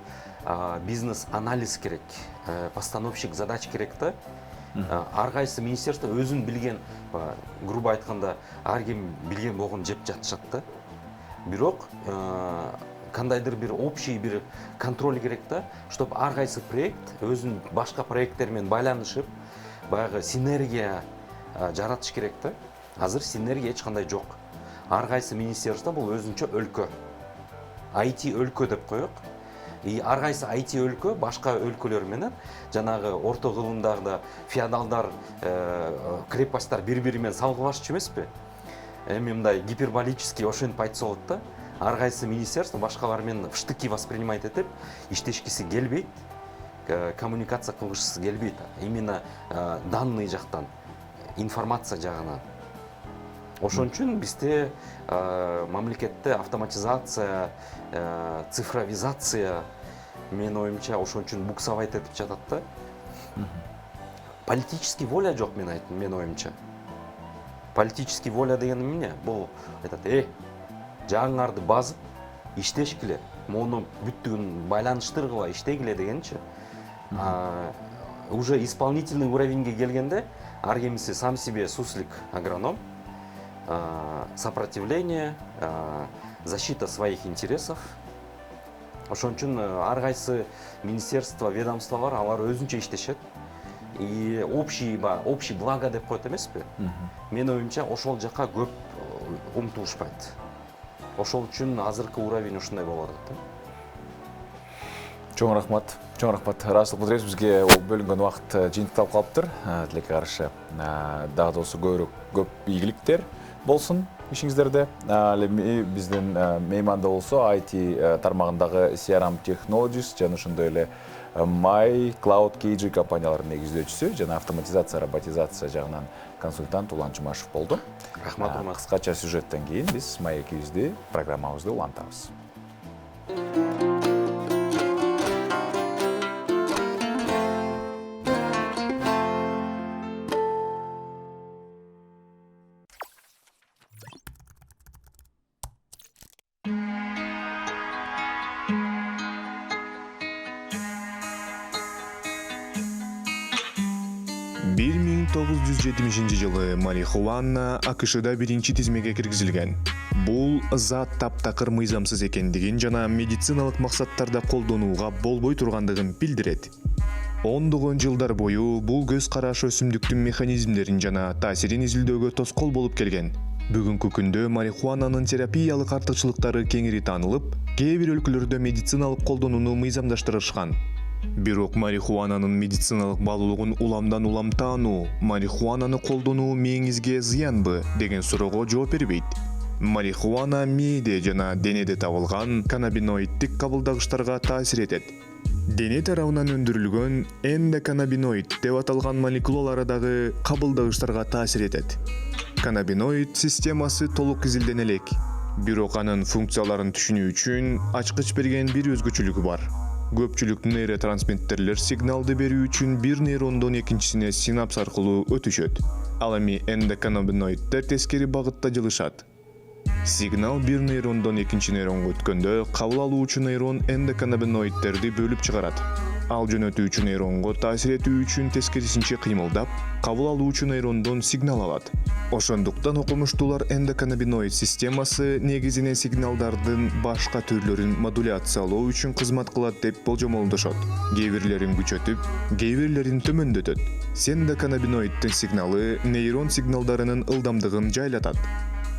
бизнес анализ керек, постановщик задач керек да. Ар кайсы министерство өзүн билген, грубо айтканда, ар ким билген болгон жеп жатышат да. Бирок кандайдыр бир общий бир контроль керек да, чтобы ар кайсы проект өзүнүн башка проекттер менен байланышып, баягы синергия жаратыш керек да. Азыр синергия эч кандай жок. Ар кайсы министерство бул өзүнчө өлкө. IT өлкө деп коёк. Ар кайсы IT өлкө башка өлкөлөр менен жанагы орто кылымдагы феодалдар, крепостьтар бири-бири менен салгылашчу эмеспи? Эми мындай гиперболический ошентип айтса болот да. Ар кайсы министерство башкалар менен в штыки воспринимать этип иштешкиси келбейт, коммуникация кылгычысы келбейт. Именно данный жактан, информация жагынан. Ошон үчүн бизде мамлекетте автоматизация, цифровизация, менин оюмча, ошон үчүн буксовать этип жатат да. Политический воля жок, менин оюмча. Политический воля деген эмне? Бул айтат, жаңыңарды базып, иштешкиле, мону бүттүгүн байланыштыргыла, иштегиле дегенчи. Уже исполнительный уровеньге келгенде, ар кимиси сам себе суслик агроном, сопротивление, защита своих интересов. Ошон үчүн ар кайсы министерство, ведомстволор алар өзүнчө иштешет. И общий благо деп коет эмеспи? Менин оюмча ошол жака көп умтулушпайт. Ошол үчүн азыркы уровень ушундай болуп атат. Чоң рахмат. Чоң рахмат. Расул Кудуретов бизге бөлүнгөн убакыт жыйынтыкталып калыптыр. Тилекке каршы дагы да көп ийгиликтер болсун ишиңиздерде. Эми биздин мейманда болсо IT тармагындагы CRM Technologies жана ошондой эле My Cloud KG компанияларынын негиздөөчүсү жана автоматизация, роботизация жагынан консультант Улан Жумашев болду. Рахмат. Кыскача сюжеттен кийин биз My экибизди программабызды улантабыз. 1970 марихуана АКШда биринчи тизмеге киргизилген. Бул зат таптакыр мыйзамсыз экендигин жана медициналык максаттарда колдонууга болбой тургандыгын билдирет. Ондогон жылдар бою бул көз караш өсүмдүктүн механизмдерин жана таасирин изилдөөгө тоскоол болуп келген. Бүгүнкү күндө марихуананын терапиялык артыкчылыктары кеңири таанылып, кээ бир өлкөлөрдө медициналык колдонууну мыйзамдаштырышкан. Бирок марихуананын медициналык баалуулугун уламдан улам таануу, марихуананы колдонуу мээңизге зыянбы деген суроого жооп бербейт. Марихуана мээде жана денеде табылган каннабиноиддик кабылдагычтарга таасир этет. Дене тарабынан өндүрүлгөн эндоканнабиноид деп аталган молекулалары дагы кабылдагычтарга таасир этет. Каннабиноид системасы толук изилдене элек, бирок анын функцияларын түшүнүү үчүн ачкыч берген бир өзгөчөлүгү бар. Көпчүлүк нейротрансмиттерler сигналды берүү үчүн бир нейрондон экинчисине синапс аркылуу өтүшөт. Ал эми эндоканнабиноиддер тескери багытта жылышат. Сигнал бир нейрондон экинчи нейронго өткөндө кабыл алуучу нейрон эндоканнабиноиддерди бөлүп чыгарат. Ал жөнөтүүчү нейронго таасир этүү үчүн тескерисинче кыймылдап, кабыл алуучу нейрондон сигнал алат. Ошондуктан окумуштуулар эндоканнабиноид системасы негизинен сигналдардын башка түрлөрүн модуляциялоо үчүн кызмат кылат деп болжомолдошот. Кээ бирлерин күчөтүп, кээ бирлерин төмөндөтөт. Эндоканнабиноиддин сигналы нейрон сигналдарынын ылдамдыгын жайлатат.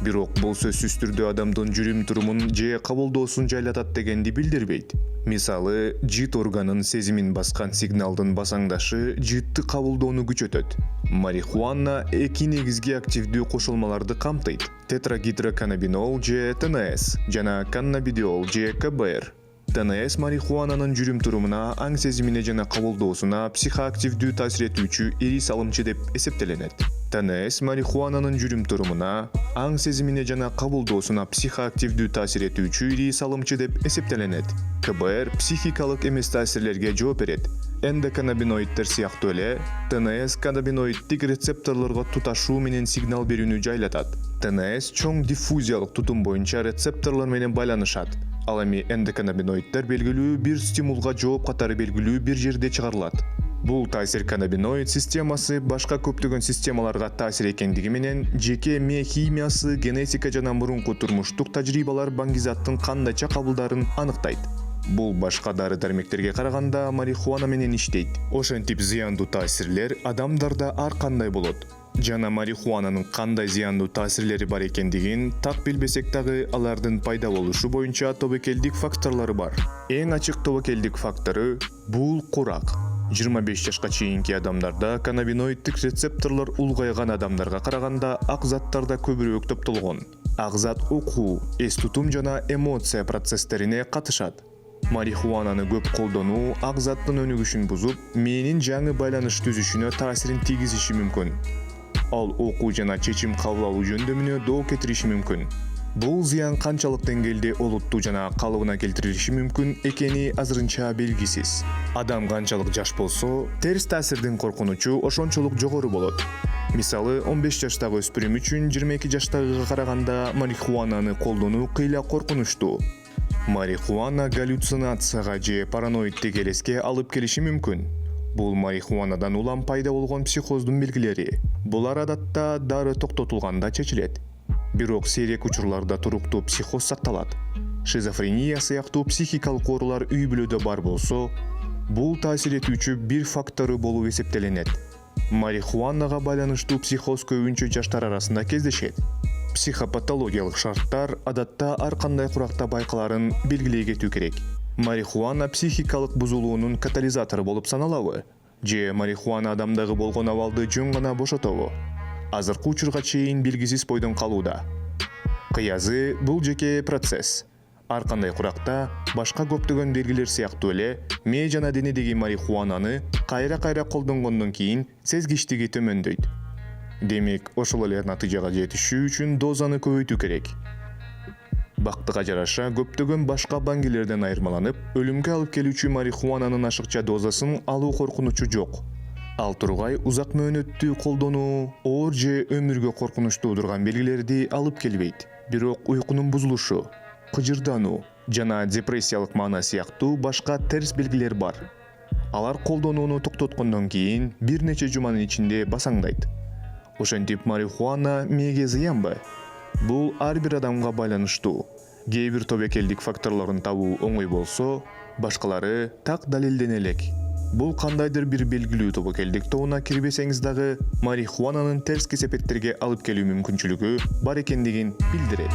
Бирок бул сөзсүз түрдө адамдын жүрүм-турумун же кабылдоосун жайлатат дегенди билдирбейт. Мисалы, жит органын сезимин баскан сигналдын басаңдашы житти кабылдоону күчөтөт. Марихуана эки негизги активдүү кошулмаларды камтыйт: тетрагидроканнабинол же ТНС жана каннабидиол же КБР. ТНС марихуананын жүрүм-турумуна, аң сезимине жана кабылдоосуна психоактивдүү таасир этүүчү ири салымчы деп эсептелинет. ТНС марихуананын жүрүм-турумуна, аң сезимине жана кабылдоосуна психоактивдүү таасир этүүчү ири салымчы деп эсептелинет. КБР психикалык эмес таасирлерге жооп берет. Эндоканнабиноиддер сыяктуу эле, ТНС каннабиноиддик рецепторлорго туташуу менен сигнал берүүнү жайлатат. ТНС чоң диффузиялык тутум боюнча рецепторлор менен байланышат. Ал эми эндоканнабиноиддер белгилүү бир стимулга жооп катары белгилүү бир жерде чыгарылат. Бул таасир каннабиноид системасы башка көптөгөн системаларга таасир экендиги менен жеке мээ химиясы, генетика жана мурунку турмуштук тажрыйбалар баңгизаттын кандайча кабылдарын аныктайт. Бул башка дары-дармектерге караганда марихуана менен иштейт. Ошентип зыяндуу таасирлер адамдарда ар кандай болот. Жана марихуананын кандай зыяндуу таасирлери бар экендигин так билбесек дагы алардын пайда болушу боюнча тобокелдик факторлору бар. Эң ачык тобокелдик фактору бул курак. 25 жашка чейинки адамдарда каннабиноиддик рецепторлор улгайган адамдарга караганда ак заттарда көбүрөөк топтолгон. Ак зат окуу, эс тутум жана эмоция процесстерине катышат. Марихуананы көп колдонуу ак заттын өнүгүшүн бузуп, мээнин жаңы байланыш түзүшүнө таасирин тийгизиши мүмкүн. Ал окуу жана чечим кабыл алуу жөндөмүнө доо кетириши мүмкүн. Бул зыян канчалык деңгээлде олуттуу жана калыбына келтирилиши мүмкүн экени азырынча белгисиз. Адам канчалык жаш болсо, терс таасирдин коркунучу ошончолук жогору болот. Мисалы, 15 жаштагы өспүрүм үчүн 22 жаштагыга караганда марихуананы колдонуу кыйла коркунучтуу. Марихуана галлюцинацияга же параноиддик элеске алып келиши мүмкүн. Бул марихуанадан улам пайда болгон психоздун белгилери. Булар адатта дары токтотулганда чечилет. Бирок сейрек учурларда туруктуу психоз сакталат. Шизофрения сыяктуу психикалык оорулар үй бүлөдө бар болсо, бул таасир этүүчү бир фактору болуп эсептелинет. Марихуанага байланыштуу психоз көбүнчө жаштар арасында кездешет. Психопатологиялык шарттар адатта ар кандай куракта байкаларын белгилей кетүү керек. Марихуана психикалык бузулуунун катализатору болуп саналабы? Же марихуана адамдагы болгон абалды жөн гана бошотобу? Азыркы учурга чейин белгисиз бойдон калууда. Кыязы бул жеке процесс. Ар кандай куракта башка көптөгөн белгилер сыяктуу эле мээ жана денедеги марихуананы кайра-кайра колдонгондон кийин сезгичтиги төмөндөйт. Демек, ошол эле натыйжага жетишүү үчүн дозаны көбөйтүү керек. Бактыга жараша көптөгөн башка баңгилерден айырмаланып, өлүмгө алып келүүчү марихуананын ашыкча дозасын алуу коркунучу жок. Ал тургай узак мөөнөттүү колдонуу оор же өмүргө коркунуч туудурган белгилерди алып келбейт. Бирок уйкунун бузулушу, кыжырдануу жана депрессиялык маана сыяктуу башка терс белгилер бар. Алар колдонууну токтоткондон кийин бир нече жуманын ичинде басаңдайт. Ошентип марихуана мээге зыянбы? Бул ар бир адамга байланыштуу. Кээ бир тобокелдик факторлорун табуу оңой болсо, башкалары так далилдене элек. Бул кандайдыр бир белгилүү тобокелдик тобуна кирбесеңиз дагы марихуананын терс кесепеттерге алып келүү мүмкүнчүлүгү бар экендигин билдирет.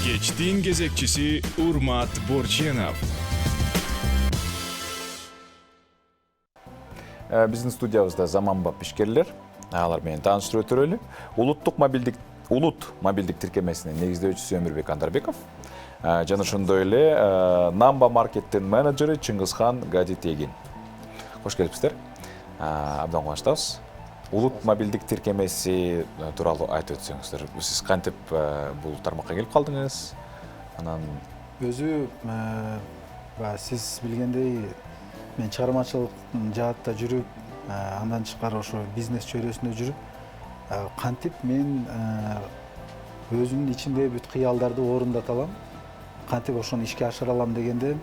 Кечтин кезекчиси Урмат Борченов. Биздин студиябызда заманбап ишкерлер, алар менен тааныштырып өтөлү. Улут мобилдик тиркемесинин негиздөөчүсү Өмүрбек Андарбеков жана ошондой эле Намба маркеттин менеджери Чыңгызхан Гадитегин. Кош келипсиздер. Абдан кубанычтабыз. Улут мобилдик тиркемеси тууралуу айтып өтсөңүздөр. Сиз кантип бул тармакка келип калдыңыз? Анан Өзү сиз билгендей мен чыгармачылык жаатта жүрүп, андан тышкары ошо бизнес чөйрөсүндө жүрүп, кантип мен өзүмдүн ичимде бүт кыялдарды орундата алам, кантип ошону ишке ашыра алам дегенде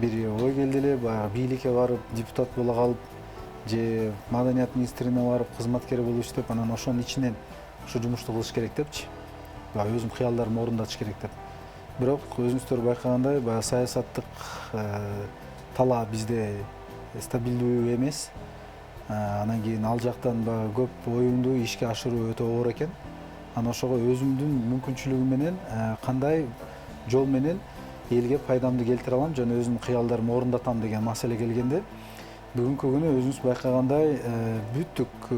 бир ой келди эле, бийликке барып депутат боло калып, же маданият министрине барып кызматкер болуп иштеп, анан ошонун ичинен ушу жумушту кылыш керек депчи. Өзүм кыялдарымды орундатыш керек деп. Бирок өзүңүздөр байкагандай, саясаттык талаа бизде стабилдүү эмес. Анан кийин ал жактан көп оюмду ишке ашыруу өтө оор экен. Анан ошого өзүмдүн мүмкүнчүлүгүм менен кандай жол менен элге пайдамды келтире алам жана өзүмдүн кыялдарымды орундатам деген маселе келгенде, бүгүнкү күнү өзүңүз байкагандай бүттүк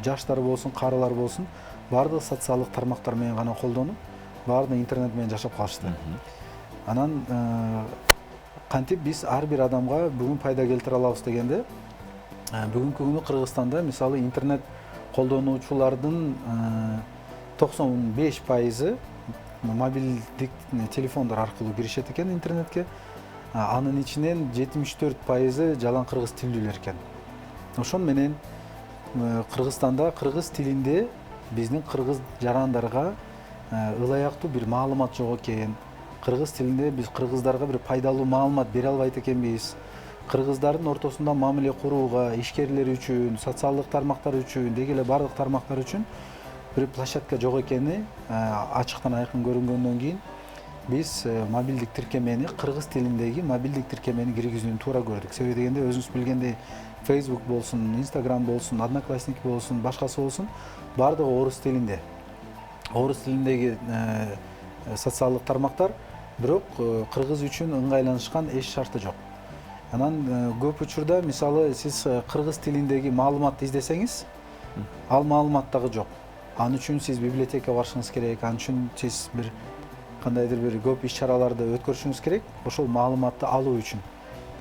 жаштар болсун, карылар болсун, баардыгы социалдык тармактар менен гана колдонуп, баардыгы интернет менен жашап калышты. Анан кантип биз ар бир адамга бүгүн пайда келтире алабыз дегенде, бүгүнкү күнү Кыргызстанда мисалы интернет колдонуучулардын 95% мобилдик телефондор аркылуу киришет экен интернетке. Анын ичинен 74% жалаң кыргыз тилдүүлөр экен. Ошон менен Кыргызстанда кыргыз тилинде биздин кыргыз жарандарга ылайыктуу бир маалымат жок экен. Кыргыз тилинде биз кыргыздарга бир пайдалуу маалымат бере албайт экенбиз. Кыргыздардын ортосунда мамиле курууга, ишкерлер үчүн, социалдык тармактар үчүн, деги эле бардык тармактар үчүн бир площадка жок экени ачыктан айкын көрүнгөндөн кийин биз мобилдик тиркемени, кыргыз тилиндеги мобилдик тиркемени киргизүүнү туура көрдүк. Себеби дегенде өзүңүз билгендей Facebook болсун, Instagram болсун, Одноклассники болсун, башкасы болсун, бардыгы орус тилинде. Орус тилиндеги социалдык тармактар, бирок кыргыз үчүн ыңгайланышкан эч шарты жок. Анан көп учурда мисалы сиз кыргыз тилиндеги маалыматты издесеңиз, ал маалымат дагы жок. Ал үчүн сиз библиотекага барышыңыз керек, ал үчүн сиз бир кандайдыр бир көп иш-чараларды өткөрүшүңүз керек, ошол маалыматты алуу үчүн.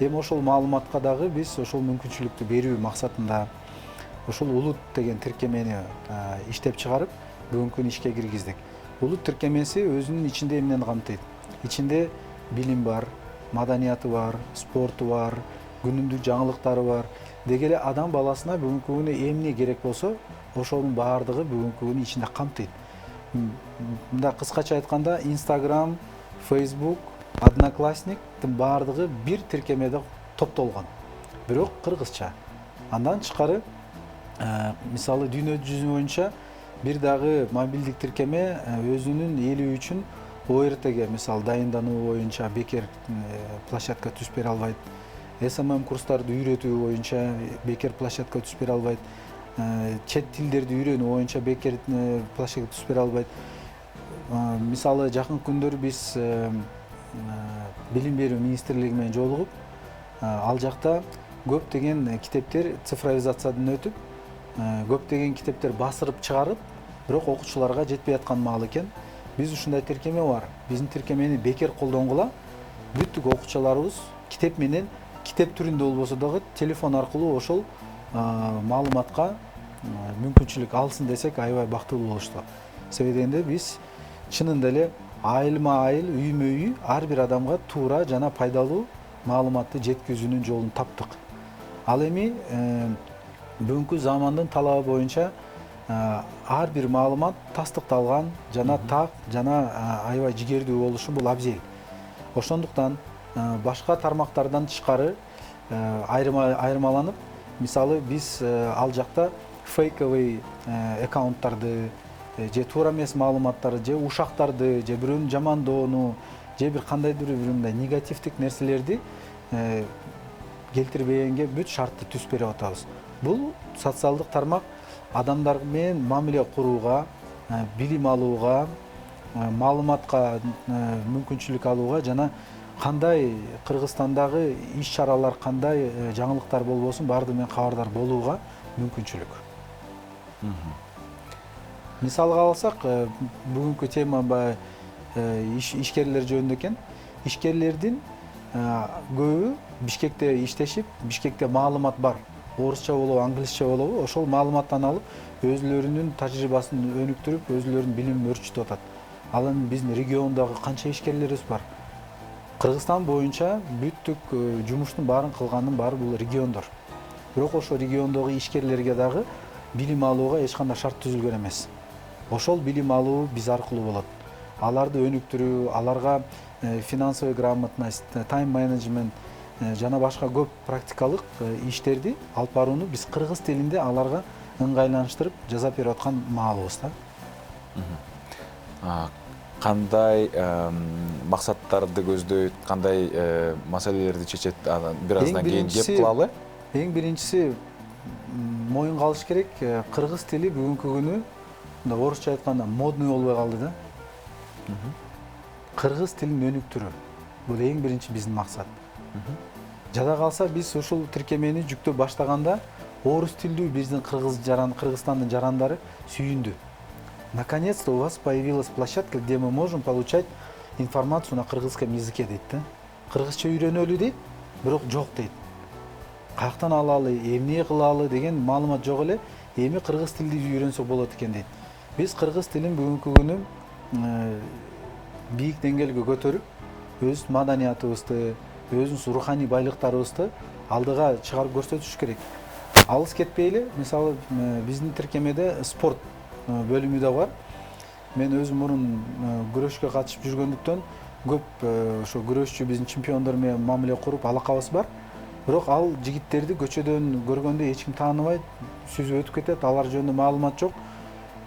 Эми ошол маалыматка дагы биз ошол мүмкүнчүлүктү берүү максатында ошол улут деген тиркемени иштеп чыгарып, бүгүнкү күнү ишке киргиздик. Улут тиркемеси өзүнүн ичинде эмнени камтыйт? Ичинде билим бар, маданияты бар, спорту бар, күнүмдүк жаңылыктары бар. Деги эле адам баласына бүгүнкү күнү эмне керек болсо, ошонун баардыгы бүгүнкү күнү ичинде камтыйт. Мында кыскача айтканда, Instagram, Facebook, Однокласниктин баардыгы бир тиркемеде топтолгон. Бирок кыргызча. Андан тышкары, мисалы дүйнө жүзү боюнча бир дагы мобилдик тиркеме өзүнүн эли үчүн ОРТге мисалы дайындануу боюнча бекер площадка түз бере албайт. СММ курстарды үйрөтүү боюнча бекер площадка түз бере албайт. Чет тилдерди үйрөнүү боюнча бекер площадка түз бере албайт. Мисалы жакын күндөр биз билим берүү министрлиги менен жолугуп, ал жакта көптөгөн китептер цифровизациядан өтүп, көптөгөн китептер басырып чыгарып, бирок окуучуларга жетпей аткан маал экен. Биз ушундай тиркеме бар. Биздин тиркемени бекер колдонгула, бүттүк окуучуларыбыз китеп менен, китеп түрүндө болбосо дагы телефон аркылуу ошол маалыматка мүмкүнчүлүк алсын десек аябай бактылуу болушту. Себеби дегенде биз чынында эле айылма айыл, үймө үй ар бир адамга туура жана пайдалуу маалыматты жеткизүүнүн жолун таптык. Ал эми бүгүнкү замандын талабы боюнча ар бир маалымат тастыкталган жана так жана аябай жигердүү болушу бул абзел. Ошондуктан башка тармактардан тышкары айырмаланып, мисалы биз ал жакта фейковый аккаунттарды же туура эмес маалыматтарды же ушактарды же бирөөнү жамандоону же бир кандайдыр бир мындай негативдик нерселерди келтирбегенге бүт шартты түз берип атабыз. Бул социалдык тармак адамдар менен мамиле курууга, билим алууга, маалыматка мүмкүнчүлүк алууга жана кандай Кыргызстандагы иш-чаралар, кандай жаңылыктар болбосун баардыгы менен кабардар болууга мүмкүнчүлүк. Мисалга алсак, бүгүнкү тема ишкерлер жөнүндө экен. Ишкерлердин көбү Бишкекте иштешип, Бишкекте маалымат бар. Орусча болобу, англисче болобу, ошол маалыматтан алып, өзлөрүнүн тажрыйбасын өнүктүрүп, өзлөрүнүн билимин өрчүтүп атат. Ал эми биздин региондогу канча ишкерлерибиз бар? Кыргызстан боюнча бүттүк жумуштун баарын кылгандын баары бул региондор. Бирок ошол региондогу ишкерлерге дагы билим алууга эч кандай шарт түзүлгөн эмес. Ошол билим алуу биз аркылуу болот. Аларды өнүктүрүү, аларга финансовый грамотность, тайм менеджмент жана башка көп практикалык иштерди алып барууну биз кыргыз тилинде аларга ыңгайланыштырып жазап берип аткан маалыбыз да. Кандай максаттарды көздөйт, кандай маселелерди чечет, бир аздан кийин кеп кылалы. Эң биринчиси моюнга алыш керек, кыргыз тили бүгүнкү күнү орусча айтканда модный болбой калды да. Кыргыз тилин өнүктүрүү бул эң биринчи биздин максат. Жада калса биз ушул тиркемени жүктөп баштаганда орус тилдүү биздин Кыргызстандын жарандары сүйүндү. Наконец-то у вас появилась площадка, где мы можем получать информацию на кыргызском языке дейт да. Кыргызча үйрөнөлү дейт, бирок жок дейт. Каяктан алалы, эмне кылалы деген маалымат жок эле. Эми кыргыз тилди үйрөнсөк болот экен дейт. Биз кыргыз тилин бүгүнкү күнү бийик деңгээлге көтөрүп, өз маданиятыбызды, өзүбүздүн руханий байлыктарыбызды алдыга чыгарып көрсөтүш керек. Алыс кетпей эле, мисалы биздин тиркемеде спорт бөлүмү да бар. Мен өзүм мурун күрөшкө катышып жүргөндүктөн көп ошо күрөшчү биздин чемпиондор менен мамиле куруп алакабыз бар. Бирок ал жигиттерди көчөдөн көргөндө эч ким тааныбайт, сүзүп өтүп кетет, алар жөнүндө маалымат жок.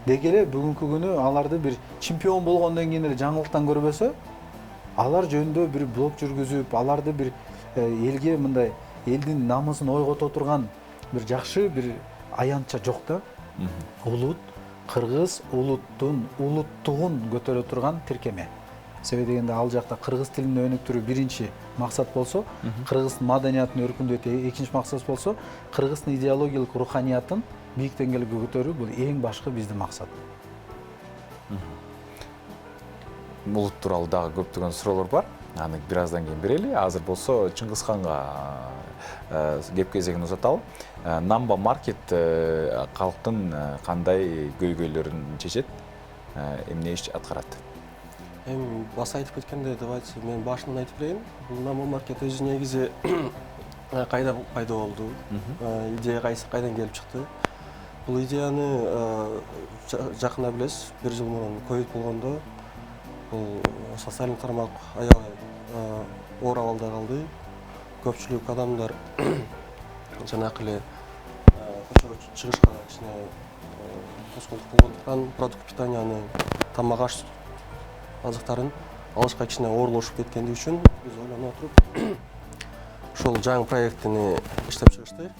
Деги эле бүгүнкү күнү аларды бир чемпион болгондон кийин эле жаңылыктан көрбөсө, алар жөнүндө бир блог жүргүзүп, аларды бир элге мындай элдин намысын ойгото турган бир жакшы бир аянтча жок да. Улут кыргыз улуттугун көтөрө турган тиркеме. Себеби дегенде ал жакта кыргыз тилин өнүктүрүү биринчи максат болсо, кыргыз маданиятын өркүндөтүү экинчи максат болсо, кыргыздын идеологиялык руханиятын бийик деңгээлге көтөрүү бул эң башкы биздин максат. Улут тууралуу дагы көптөгөн суроолор бар. Аны бир аздан кийин берели. Азыр болсо Чыңгызханга кеп кезегин узаталы. Намба маркет калктын кандай көйгөйлөрүн чечет, эмне иш аткарат? Эми баса айтып кеткенде, давайте мен башынан айтып берейин. Бул Намба маркет өзү негизи кайда пайда болду? Идея кайдан келип чыкты? Бул идеяны жакында билесиз, 1 жыл мурун ковид болгондо бул социалдык тармак аябай оор абалда калды. Көпчүлүк адамдар жанакы эле көчөгө чыгышка кичине тоскоолдук болгондуктан продукт питанияны, тамак аш азыктарын алышка кичине оорлошуп кеткендиги үчүн биз ойлонуп отуруп ушул жаңы проектини иштеп чыгышты.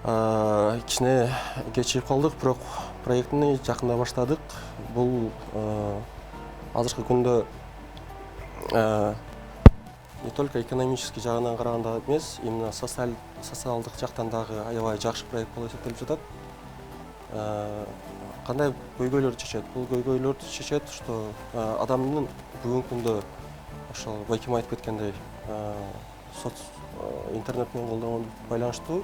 Кичине кечигип калдык, бирок проектини жакында баштадык. Бул азыркы күндө не только экономический жагынан караганда эмес, именно социалдык жактан дагы аябай жакшы проект болуп эсептелип жатат. Кандай көйгөйлөрдү чечет? Бул көйгөйлөрдү чечет, что адамдын бүгүнкү күндө ошол Байкем айтып кеткендей интернет менен колдонгон байланыштуу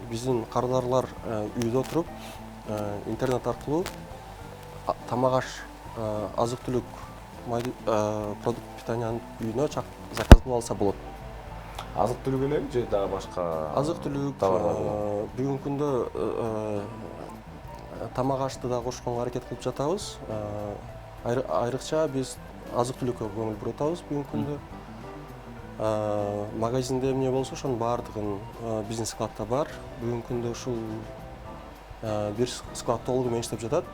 биздин карыларлар үйдө отуруп интернет аркылуу тамак аш азык түлүк продукт питаниянын үйүнө заказ кылып алса болот. Азык түлүк эле же дагы башка Азык түлүк товарлар? бүгүнкү күндө тамак ашты да кошконго аракет кылып жатабыз. Айрыкча биз азык түлүккө көңүл буруп атабыз бүгүнкү күндө. Магазинде эмне болсо ошонун баардыгын биздин складта бар. Бүгүнкү күндө ушул бир склад толугу менен иштеп жатат.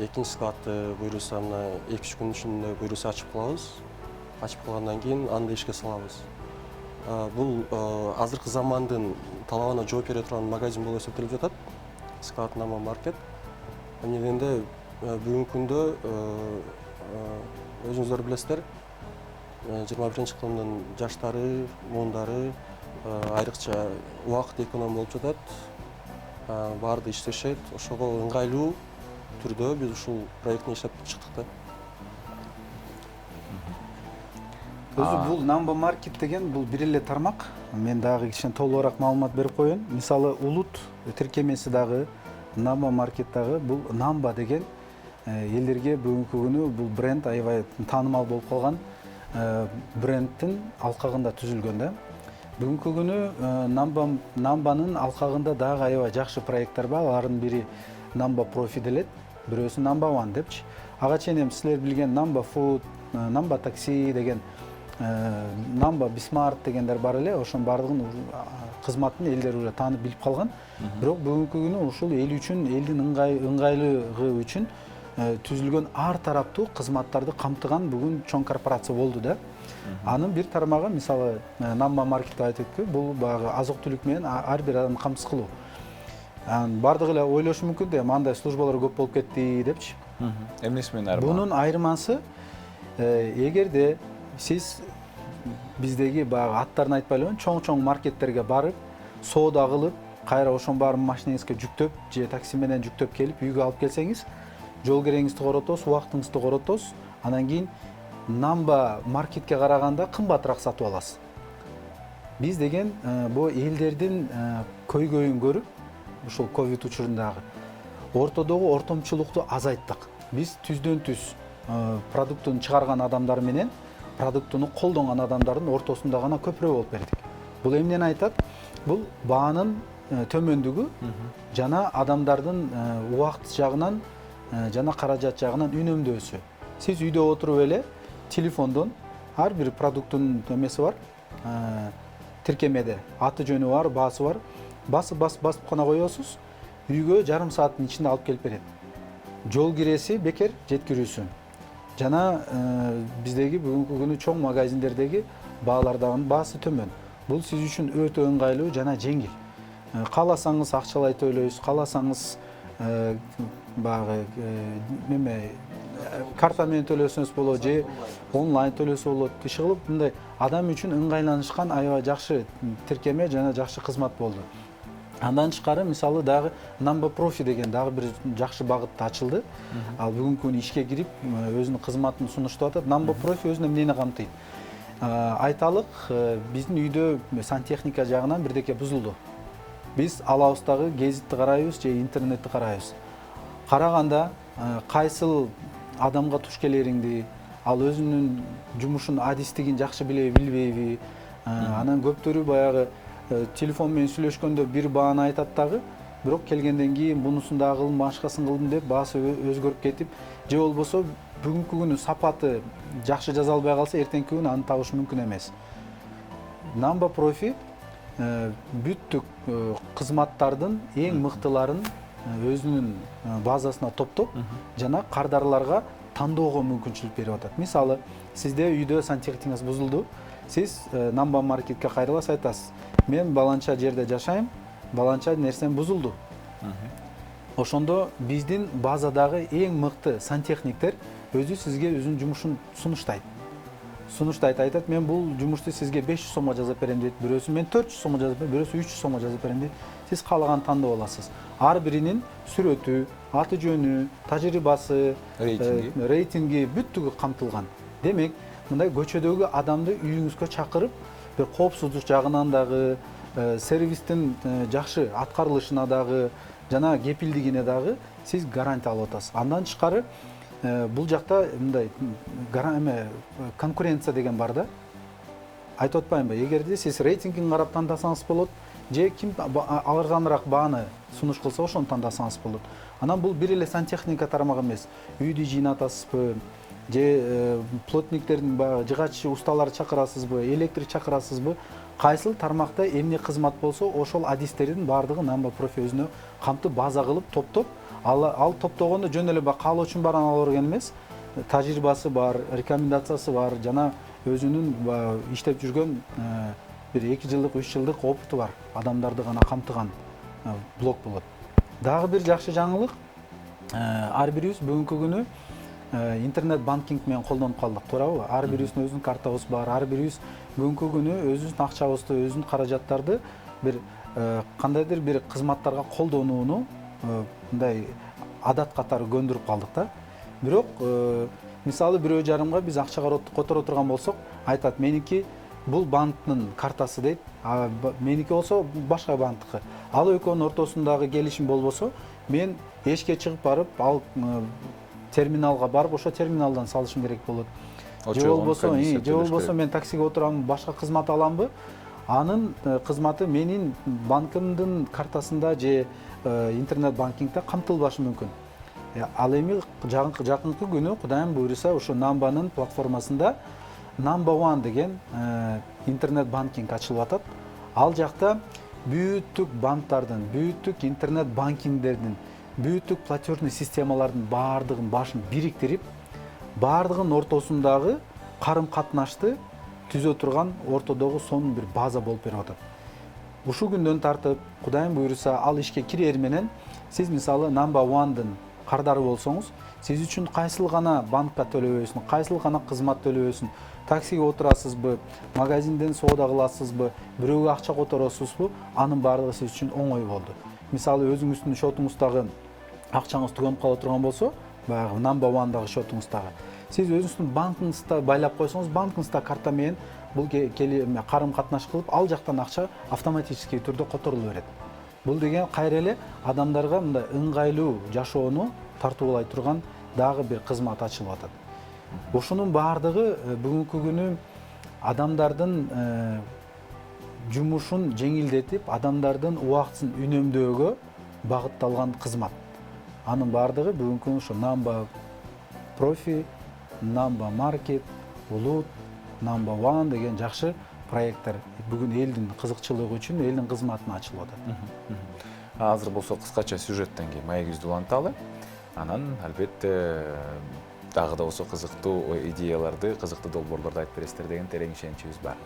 Экинчи складты буюрса мына 2-3 күн ичинде буюрса ачып калабыз. Ачып калгандан кийин аны ишке салабыз. Бул азыркы замандын талабына жооп бере турган магазин болуп эсептелип жатат. Склад Нама маркет. Эмнегенде бүгүнкү күндө өзүңүздөр билесиздер, 21-кылымдын жаштары, муундары айрыкча убакыт эконом болуп жатат. Баарды иштешет. Ошого ыңгайлуу түрдө биз ушул проектни иштеп чыктык да. Өзү бул Намба маркет деген бул бир эле тармак. Мен дагы кичине толугураак маалымат берип коеюн. Мисалы улут тиркемеси дагы Намба маркет дагы бул Намба деген элдерге бүгүнкү күнү бул бренд аябай таанымал болуп калган брендтин алкагында түзүлгөн да. Бүгүнкү күнү Намбанын алкагында дагы аябай жакшы проекттер бар. Алардын бири Намба Профи делет, бирөөсү Намба One депчи. Ага чейин силер билген Намба Food, Намба Такси деген, Намба Бисмарт дегендер бар эле. Ошонун баардыгын кызматын элдер уже таанып билип калган. Бирок бүгүнкү күнү ушул эл үчүн, элдин ыңгайлыгы үчүн түзүлгөн ар тараптуу кызматтарды камтыган бүгүн чоң корпорация болду да. Анын бир тармагы мисалы Намба маркет айтып өткү, бул баягы азык-түлүк менен ар бир адамды камсыз кылуу. Бардыгы эле ойлошу мүмкүн да, мындай службалар көп болуп кетти депчи. Эмнеси менен айырмасы? Бунун айырмасы эгерде сиз биздеги баягы аттарын айтпай элемин, чоң маркеттерге барып, соода кылып, кайра ошонун баарын машинеңизге жүктөп же такси менен жүктөп келип үйгө алып келсеңиз, жол кереңизди коротосуз, убактыңызды коротосуз, анан кийин Намба маркетке караганда кымбатыраак сатып аласыз. Биз деген бул элдердин көйгөйүн көрүп, ушул ковид учурундагы ортодогу ортомчулукту азайттык. Биз түздөн түз продуктун чыгарган адамдар менен продуктуну колдонгон адамдардын ортосунда гана көпүрө болуп бердик. Бул эмнени айтат? Бул баанын төмөндүгү жана адамдардын убакыт жагынан жана каражат жагынан үнөмдөөсү. Сиз үйдө отуруп эле телефондон ар бир продукттун эмеси бар, тиркемеде аты жөнү бар, баасы бар. Басып гана коесуз, үйгө жарым сааттын ичинде алып келип берет. Жол киреси бекер, жеткирүүсү. Жана биздеги бүгүнкү күнү чоң магазиндердеги баалардын баасы төмөн. Бул сиз үчүн өтө ыңгайлуу жана жеңил. Кааласаңыз акчалай төлөйсүз, кааласаңыз баягы карта менен төлөсөңүз болот же онлайн төлөсө болот. Иши кылып мындай адам үчүн ыңгайланышкан аябай жакшы тиркеме жана жакшы кызмат болду. Андан тышкары мисалы дагы Намба Профи деген дагы бир жакшы багытта ачылды. Ал бүгүнкү күнү ишке кирип өзүнүн кызматын сунуштап атат. Намба Профи өзүнө эмнени камтыйт? Айталык, биздин үйдө сантехника жагынан бирдеке бузулду. Биз алабыз дагы гезитти карайбыз же интернетти карайбыз. Караганда кайсыл адамга туш келериңди, ал өзүнүн жумушунун адистигин жакшы билеби, билбейби, анан көптөрү баягы телефон менен сүйлөшкөндө бир бааны айтат дагы, бирок келгенден кийин бунусун дагы кылдым, башкасын кылдым деп баасы өзгөрүп кетип, же болбосо бүгүнкү күнү сапаты жакшы жаза албай калса, эртеңки күнү аны табыш мүмкүн эмес. Намба Профи бүттүк кызматтардын эң мыктыларын өзүнүн базасына топтоп жана кардарларга тандоого мүмкүнчүлүк берип атат. Мисалы, сизде үйдө сантехникаңыз бузулду, сиз Намба маркетке кайрыласыз, айтасыз: "Мен баланча жерде жашайм, баланча нерсем бузулду." Ошондо биздин базадагы эң мыкты сантехниктер өзү сизге өзүнүн жумушун сунуштайт, айтат: "Мен бул жумушту сизге 500 сомго жазып берем" дейт. Бирөөсү "Мен 400 сомго жазып берем", бирөөсү 300 сомго жазып берем дейт. Сиз каалаган тандап аласыз. Ар биринин сүрөтү, аты жөнү, тажрыйбасы, рейтинги бүттүгү камтылган. Демек, мындай көчөдөгү адамды үйүңүзгө чакырып, бир коопсуздук жагынан дагы, сервистин жакшы аткарылышына дагы, жана кепилдигине дагы сиз гарантия алып атасыз. Андан тышкары бул жакта мындай конкуренция деген бар да. Айтып атпаймынбы, эгерде сиз рейтингин карап тандасаңыз болот, же ким арзаныраак бааны сунуш кылса ошону тандасаңыз болот. Анан бул бир эле сантехника тарамагы эмес. Үйдү жыйнатасызбы, же плотниктердин баягы жыгач усталарды чакырасызбы, электрик чакырасызбы, кайсыл тармакта эмне кызмат болсо ошол адистердин баардыгын Number Profi өзүнө камтып база кылып топтоп, ал топтогондо жөн эле каалоочунун баарын ала берген эмес. Тажрыйбасы бар, рекомендациясы бар, жана өзүнүн иштеп жүргөн бир 2 жылдык, 3 жылдык опыту бар адамдарды гана камтыган блог болот. Дагы бир жакшы жаңылык, ар бирибиз бүгүнкү күнү интернет банкинг менен колдонуп калдык, туурабы? Ар бирибиздин өзүнүн картабыз бар, ар бирибиз бүгүнкү күнү өзүбүздүн акчабызды, өзүнүн каражаттарды бир кандайдыр бир кызматтарга колдонууну мындай адат катары көндүрүп калдык да. Бирок мисалы бирөө жарымга биз акча которо турган болсок, айтат меники бул банктын картасы дейт, меники болсо башка банктыкы. Ал экөөнүн ортосундагы келишим болбосо, мен эшикке чыгып барып, ал терминалга барып, ошо терминалдан салышым керек болот. Же болбосо мен таксиге отурамын, башка кызмат аламбы? Анын кызматы менин банкымдын картасында же интернет банкингде камтылбашы мүмкүн. Ал эми жакынкы күнү Кудайым буйруса ошо Намбанын платформасында Number One деген интернет банкинг ачылып атат. Ал жакта бүттүк банктардын, бүттүк интернет банкингдердин, бүттүк платежный системалардын баардыгын башын бириктирип, баардыгынын ортосундагы карым катнашты түзө турган ортодогу сонун бир база болуп берип атат. Ушул күндөн тартып, Кудайым буйруса ал ишке кирер менен сиз мисалы Number One'дын кардары болсоңуз, сиз үчүн кайсыл гана банкка төлөбөйсүн, кайсыл гана кызмат төлөбөйсүн, таксиге отурасызбы, магазинден соода кыласызбы, бирөөгө акча которосузбу, анын баардыгы сиз үчүн оңой болду. Мисалы өзүңүздүн шотуңуздагы акчаңыз түгөнүп кала турган болсо, баягы Number One'дагы шотуңуздагы, сиз өзүңүздүн банкыңызда байлап койсоңуз, банкыңызда карта менен бул карым катнаш кылып, ал жактан акча автоматический түрдө которулуп берет. Бул деген кайра эле адамдарга мындай ыңгайлуу жашоону тартуулай турган дагы бир кызмат ачылып атат. Ошонун баардыгы бүгүнкү күнү адамдардын жумушун жеңилдетип, адамдардын убактысын үнөмдөөгө багытталган кызмат. Анын баардыгы бүгүнкү күнү ошо Number Profi, Number Market, Улут, Number One деген жакшы проекттер бүгүн элдин кызыкчылыгы үчүн, элдин кызматына ачылып атат. Азыр болсо кыскача сюжеттен кийин маегибизди уланталы. Анан албетте дагы да болсо кызыктуу идеяларды, кызыктуу долбоорлорду айтып бересиздер деген терең ишеничибиз бар.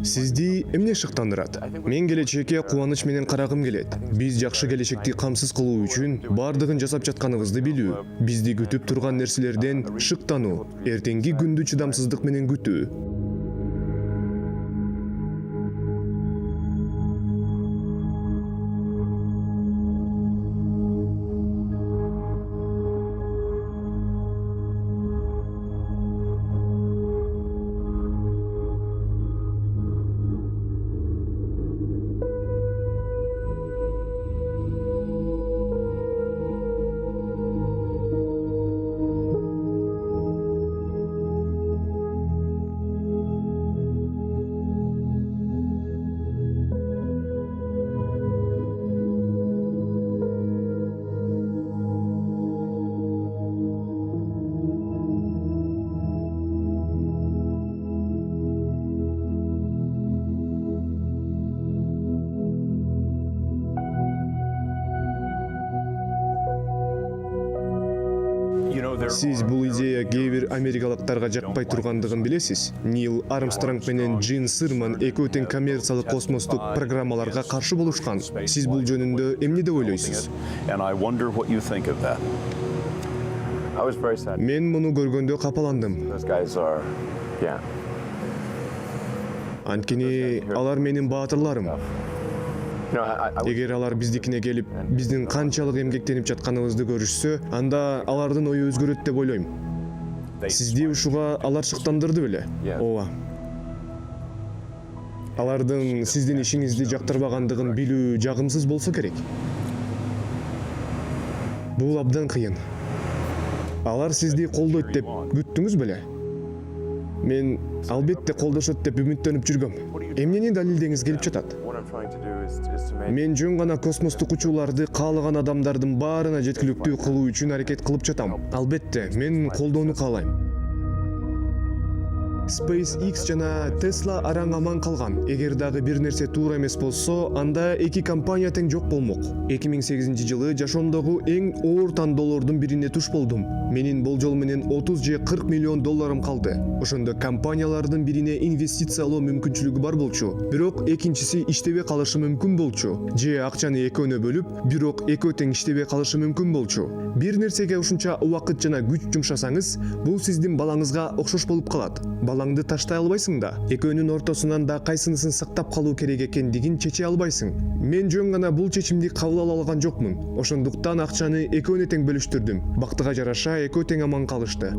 Сизди эмне шыктандырат? Мен келечекке кубаныч менен карагым келет. Биз жакшы келечекти камсыз кылуу үчүн баардыгын жасап жатканыбызды билүү, бизди күтүп турган нерселерден шыктануу, эртеңки күндү чыдамсыздык менен күтүү. Сиз бул идея кээ бир америкалыктарга жакпай тургандыгын билесиз. Нил Армстронг менен Джин Сырман экөө тең коммерциялык космостук программаларга каршы болушкан. Сиз бул жөнүндө эмне деп ойлойсуз? Мен муну көргөндө капаландым. Анткени алар менин баатырларым. Эгер алар биздикине келип, биздин канчалык эмгектенип жатканыбызды көрүшсө, анда алардын ою өзгөрөт деп ойлойм. Сизди ушуга алар шыктандырды беле? Ооба. Алардын сиздин ишиңизди жактырбагандыгын билүү жагымсыз болсо керек. Бул абдан кыйын. Алар сизди колдойт деп күттүңүз беле? Мен албетте колдошот деп үмүттөнүп жүргөм. Эмнени далилдеңиз келип жатат? Мен жөн гана космостук учууларды каалаган адамдардын баарына жеткиликтүү кылуу үчүн аракет кылып жатам. Албетте, мен колдоону каалайм. SpaceX жана Tesla араң аман калган. Эгер дагы бир нерсе туура эмес болсо, анда эки компания тең жок болмок. 2008-жылы жашоомдогу эң оор тандоолордун бирине туш болдум. Менин болжол менен 30 же 40 миллион долларым калды. Ошондо компаниялардын бирине инвестициялоо мүмкүнчүлүгү бар болчу. Бирок экинчиси иштебей калышы мүмкүн болчу. Же акчаны экөөнө бөлүп, бирок экөө тең иштебей калышы мүмкүн болчу. Бир нерсеге ушунча убакыт жана күч жумшасаңыз, бул сиздин балаңызга окшош болуп калат. Балаңды таштай албайсың да. Экөөнүн ортосунан да кайсынысын сактап калуу керек экендигин чече албайсың. Мен жөн гана бул чечимди кабыл ала алган жокмун. Ошондуктан акчаны экөөнө тең бөлүштүрдүм. Бактыга жараша экөө тең аман калышты.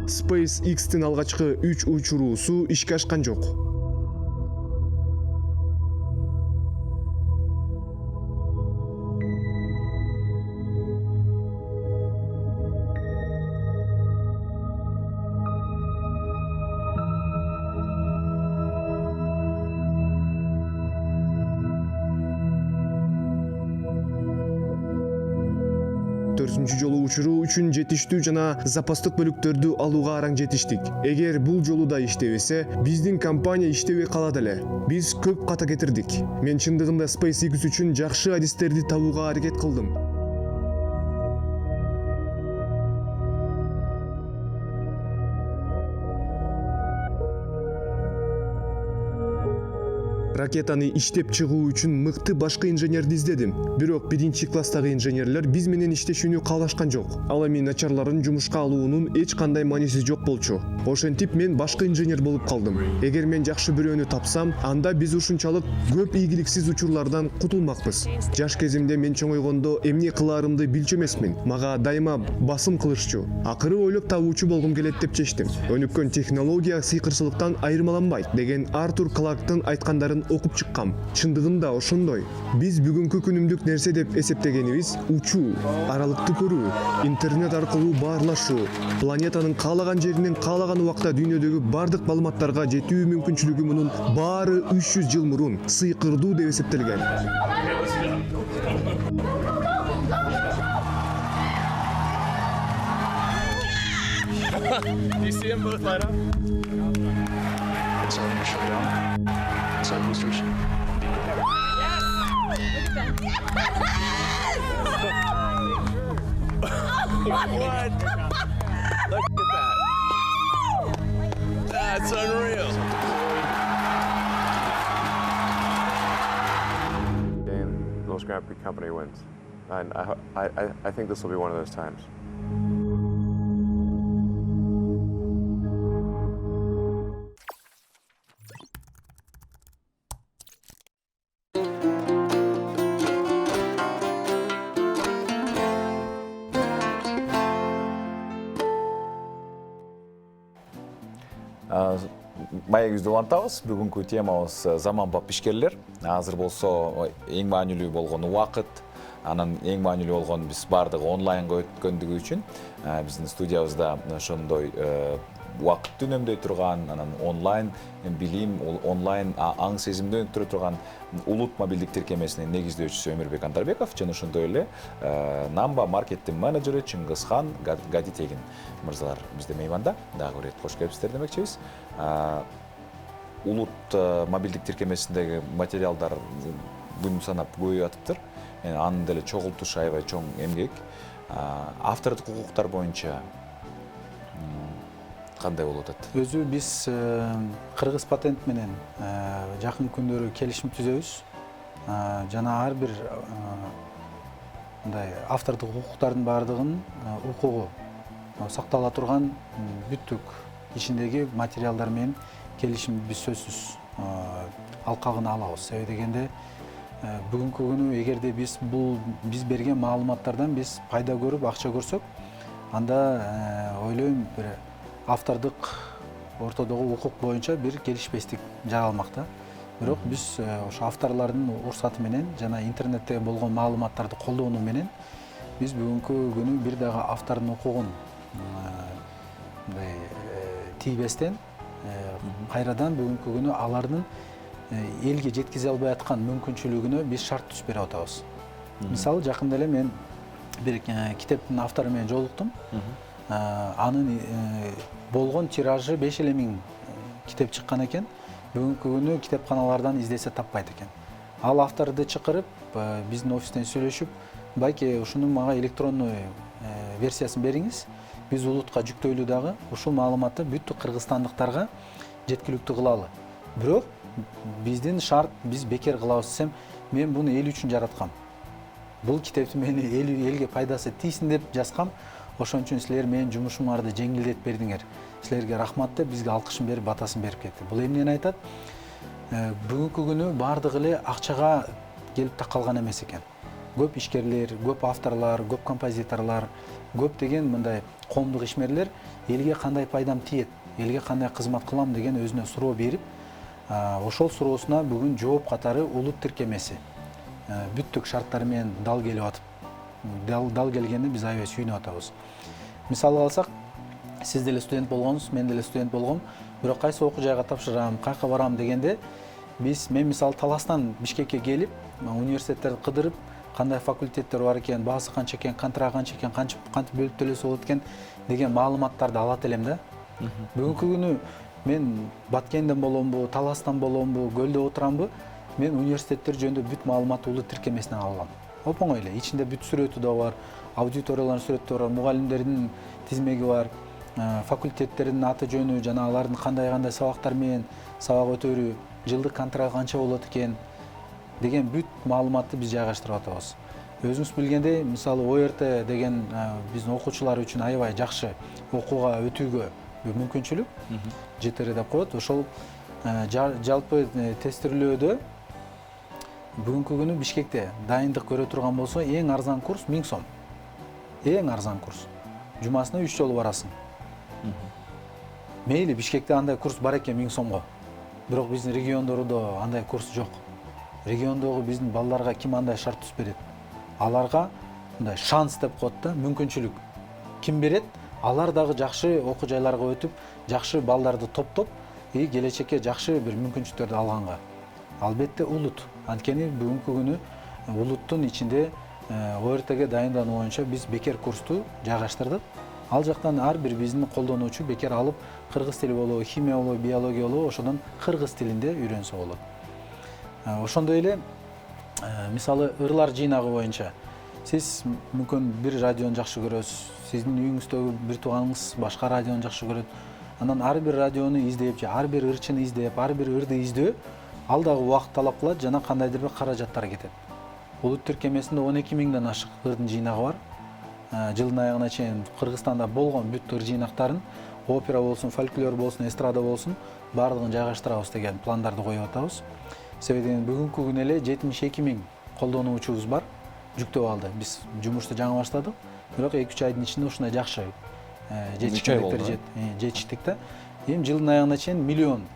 SpaceX'тин алгачкы 3 учуруусу ишке ашкан жок. Төртүнчү жолу учуруу үчүн жетиштүү жана запастык бөлүктөрдү алууга араң жетиштик. Эгер бул жолу да иштебесе, биздин компания иштебей калат эле. Биз көп ката кетирдик. Мен чындыгында SpaceX үчүн жакшы адистерди табууга аракет кылдым. Ракетаны иштеп чыгуу үчүн мыкты башкы инженерди издедим. Бирок биринчи класстагы инженерлер биз менен иштешүүнү каалашкан жок. Ал эми начарларын жумушка алуунун эч кандай мааниси жок болчу. Ошентип мен башкы инженер болуп калдым. Эгер мен жакшы бирөөнү тапсам, анда биз ушунчалык көп ийгиликсиз учурлардан кутулмакпыз. Жаш кезимде мен чоңойгондо эмне кылаарымды билчү эмесмин. Мага дайыма басым кылышчу. Акыры ойлоп табуучу болгум келет деп чечтим. Өнүккөн технология сыйкырчылыктан айырмаланбайт деген Артур Кларктын айткандарын окуп чыккам. Чындыгында ошондой. Биз бүгүнкү күнүмдүк нерсе деп эсептегенибиз учуу, аралыкты көрүү, интернет аркылуу баарлашуу, планетанын каалаган жеринен каалаган убакта дүйнөдөгү бардык маалыматтарга жетүү мүмкүнчүлүгү мунун баары 300 жыл мурун сыйкырдуу деп эсептелген. You see them both light up? Inside boosters. What? Look at that. That's unreal. Game, Lewis Grand Prix company wins. And I think this will be one of those times. Маегибизди улантабыз. Бүгүнкү темабыз заманбап ишкерлер. Азыр болсо эң маанилүү болгон убакыт, анан эң маанилүү болгон биз бардыгы онлайнга өткөндүгү үчүн биздин студиябызда ошондой убакытты үнөмдөй турган, анан онлайн билим, онлайн аң сезимди өнүктүрө турган улут мобилдик тиркемесинин негиздөөчүсү Өмүрбек Андарбеков жана ошондой эле Намба маркеттин менеджери Чыңгызхан Гадитегин мырзалар бизде мейманда. Дагы бир рет кош келипсиздер демекчибиз. улут мобилдик тиркемесиндеги материалдар күн санап көбөйүп атыптыр. Анын деле чогултуш аябай чоң эмгек. Автордук укуктар боюнча кандай болуп атат? Өзү биз кыргыз патент менен жакын күндөрү келишим түзөбүз. Жана ар бир мындай автордук укуктардын баардыгын укугу сактала турган бүттүк ичиндеги материалдар менен келишим биз сөзсүз алкагына алабыз. Себеби дегенде бүгүнкү күнү эгерде биз берген маалыматтардан биз пайда көрүп акча көрсөк, анда ойлойм бир автордук ортодогу укук боюнча бир келишпестик жаралмак да. Бирок биз ошо авторлордун уруксаты менен жана интернетте болгон маалыматтарды колдонуу менен биз бүгүнкү күнү бир дагы автордун укугун мындай тийбестен кайрадан бүгүнкү күнү алардын элге жеткизе албай аткан мүмкүнчүлүгүнө биз шарт түзүп берип атабыз. Мисалы жакында эле мен бир китептин автору менен жолуктум. Анын болгон тиражы 5.000 китеп чыккан экен. Бүгүнкү күнү китепканалардан издесе таппайт экен. Ал авторду чакырып, биздин офистен сүйлөшүп, байке ушунун мага электронный версиясын бериңиз. Биз улутка жүктөйлү дагы ушул маалыматты бүттүк кыргызстандыктарга жеткиликтүү кылалы. Бирок биздин шарт биз бекер кылабыз десем, мен буну эл үчүн жараткам. Бул китепти мен элге пайдасы тийсин деп жазгам. Ошон үчүн силер менин жумушумарды жеңилдетип бердиңер. Силерге рахмат деп бизге алкышын берип, батасын берип кетти. Бул эмнени айтат? Бүгүнкү күнү баардыгы эле акчага келип такалган эмес экен. Көп ишкерлер, көп авторлор, көп композиторлор, көп деген мындай коомдук ишмерлер элге кандай пайдам тиет, элге кандай кызмат кылам деген өзүнө суроо берип, ошол суроосуна бүгүн жооп катары улут тиркемеси бүттүк шарттары менен дал келип атып, дал келгенде биз аябай сүйүнүп атабыз. Мисалы алсак, сиз деле студент болгонсуз, мен деле студент болгом, бирок кайсы окуу жайга тапшырам, кайка барам дегенде мен мисалы Таластан Бишкекке келип, университеттерди кыдырып, кандай факультеттер бар экен, баасы канча экен, контракт канча экен, кантип бөлүп төлөсө болот экен деген маалыматтарды алат элем да. Бүгүнкү күнү мен Баткенден боломбу, Таластан боломбу, Көлдө отурамбы, мен университеттер жөнүндө бүт маалыматты улут тиркемесинен алгам. Оңой эле, ичинде бүт сүрөтү да бар, аудиториялардын сүрөттөрү бар, мугалимдердин тизмеги бар, факультеттердин аты жөнү жана алардын кандай сабактар менен сабак өтөрү, жылдык контракт канча болот экен деген бүт маалыматты биз жайгаштырып атабыз. Өзүңүз билгендей, мисалы ОРТ деген биздин окуучулар үчүн аябай жакшы окууга өтүүгө мүмкүнчүлүк жетери деп коет. Ошол жалпы тестирлөөдө бүгүнкү күнү Бишкекте дайындык көрө турган болсо, эң арзан курс 1000 сом. Эң арзан курс. Жумасына 3 жолу барасың. Мейли Бишкекте андай курс бар экен 1000 сомго. Бирок биздин региондордо андай курс жок. Региондогу биздин балдарга ким андай шарт түзүп берет? Аларга мындай шанс деп коет да, мүмкүнчүлүк. Ким берет? Алар дагы жакшы окуу жайларга өтүп, жакшы балдарды топтоп, келечекке жакшы бир мүмкүнчүлүктөрдү алганга. Албетте улут. Анткени бүгүнкү күнү улуттун ичинде ОРТге дайындануу боюнча биз бекер курсту жайгаштырдык. Ал жактан ар бир биздин колдонуучу бекер алып, кыргыз тили болобу, химия болобу, биология болобу, ошодон кыргыз тилинде үйрөнсө болот. Ошондой эле мисалы ырлар жыйнагы боюнча сиз мүмкүн бир радиону жакшы көрөсүз, сиздин үйүңүздөгү бир тууганыңыз башка радиону жакшы көрөт. Анан ар бир радиону издеп, ар бир ырчыны издеп, ар бир ырды издөө ал дагы убакыт талап кылат жана кандайдыр бир каражаттар кетет. Улут тиркемесинде 12 миңден ашык ырдын жыйнагы бар. Жылдын аягына чейин Кыргызстанда болгон бүт ыр жыйнактарын, опера болсун, фольклор болсун, эстрада болсун, баардыгын жайгаштырабыз деген пландарды коюп атабыз. Себеби бүгүнкү күнү эле 72 миң колдонуучубуз бар. Жүктөп алды. Биз жумушту жаңы баштадык. Бирок 2-3 айдын ичинде ушундай жакшы жетиштик да. Эми жылдын аягына чейин миллион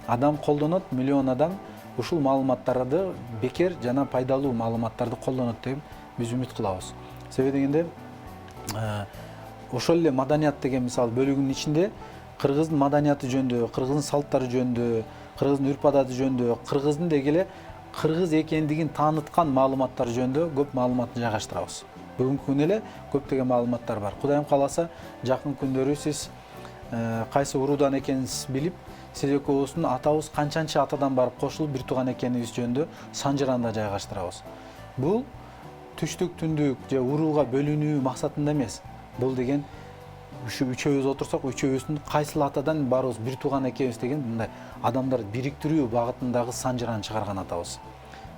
адам колдонот, миллион адам ушул маалыматтарды бекер жана пайдалуу маалыматтарды колдонот деп биз үмүт кылабыз. Себеби дегенде ошол эле маданият деген мисал бөлүгүнүн ичинде кыргыздын маданияты жөнүндө, кыргыздын салттары жөнүндө, кыргыздын үрп-адаты жөнүндө, кыргыздын деги эле кыргыз экендигин тааныткан маалыматтар жөнүндө көп маалыматты жайгаштырабыз. Бүгүнкү күнү эле көптөгөн маалыматтар бар. Кудайым кааласа, жакын күндөрү сиз кайсы уруудан экениңизди билип, сиз экөөбүздүн атабыз канчанчы атадан барып кошулуп бир тууган экенибиз жөнүндө санжыранда жайгаштырабыз. Бул түштүк түндүк же урууга бөлүнүү максатында эмес. Бул деген үчөөбүз отурсак, үчөөбүздүн кайсыл атадан барыбыз бир тууган экенбиз деген мындай адамдарды бириктирүү багытындагы санжыраны чыгарган атабыз.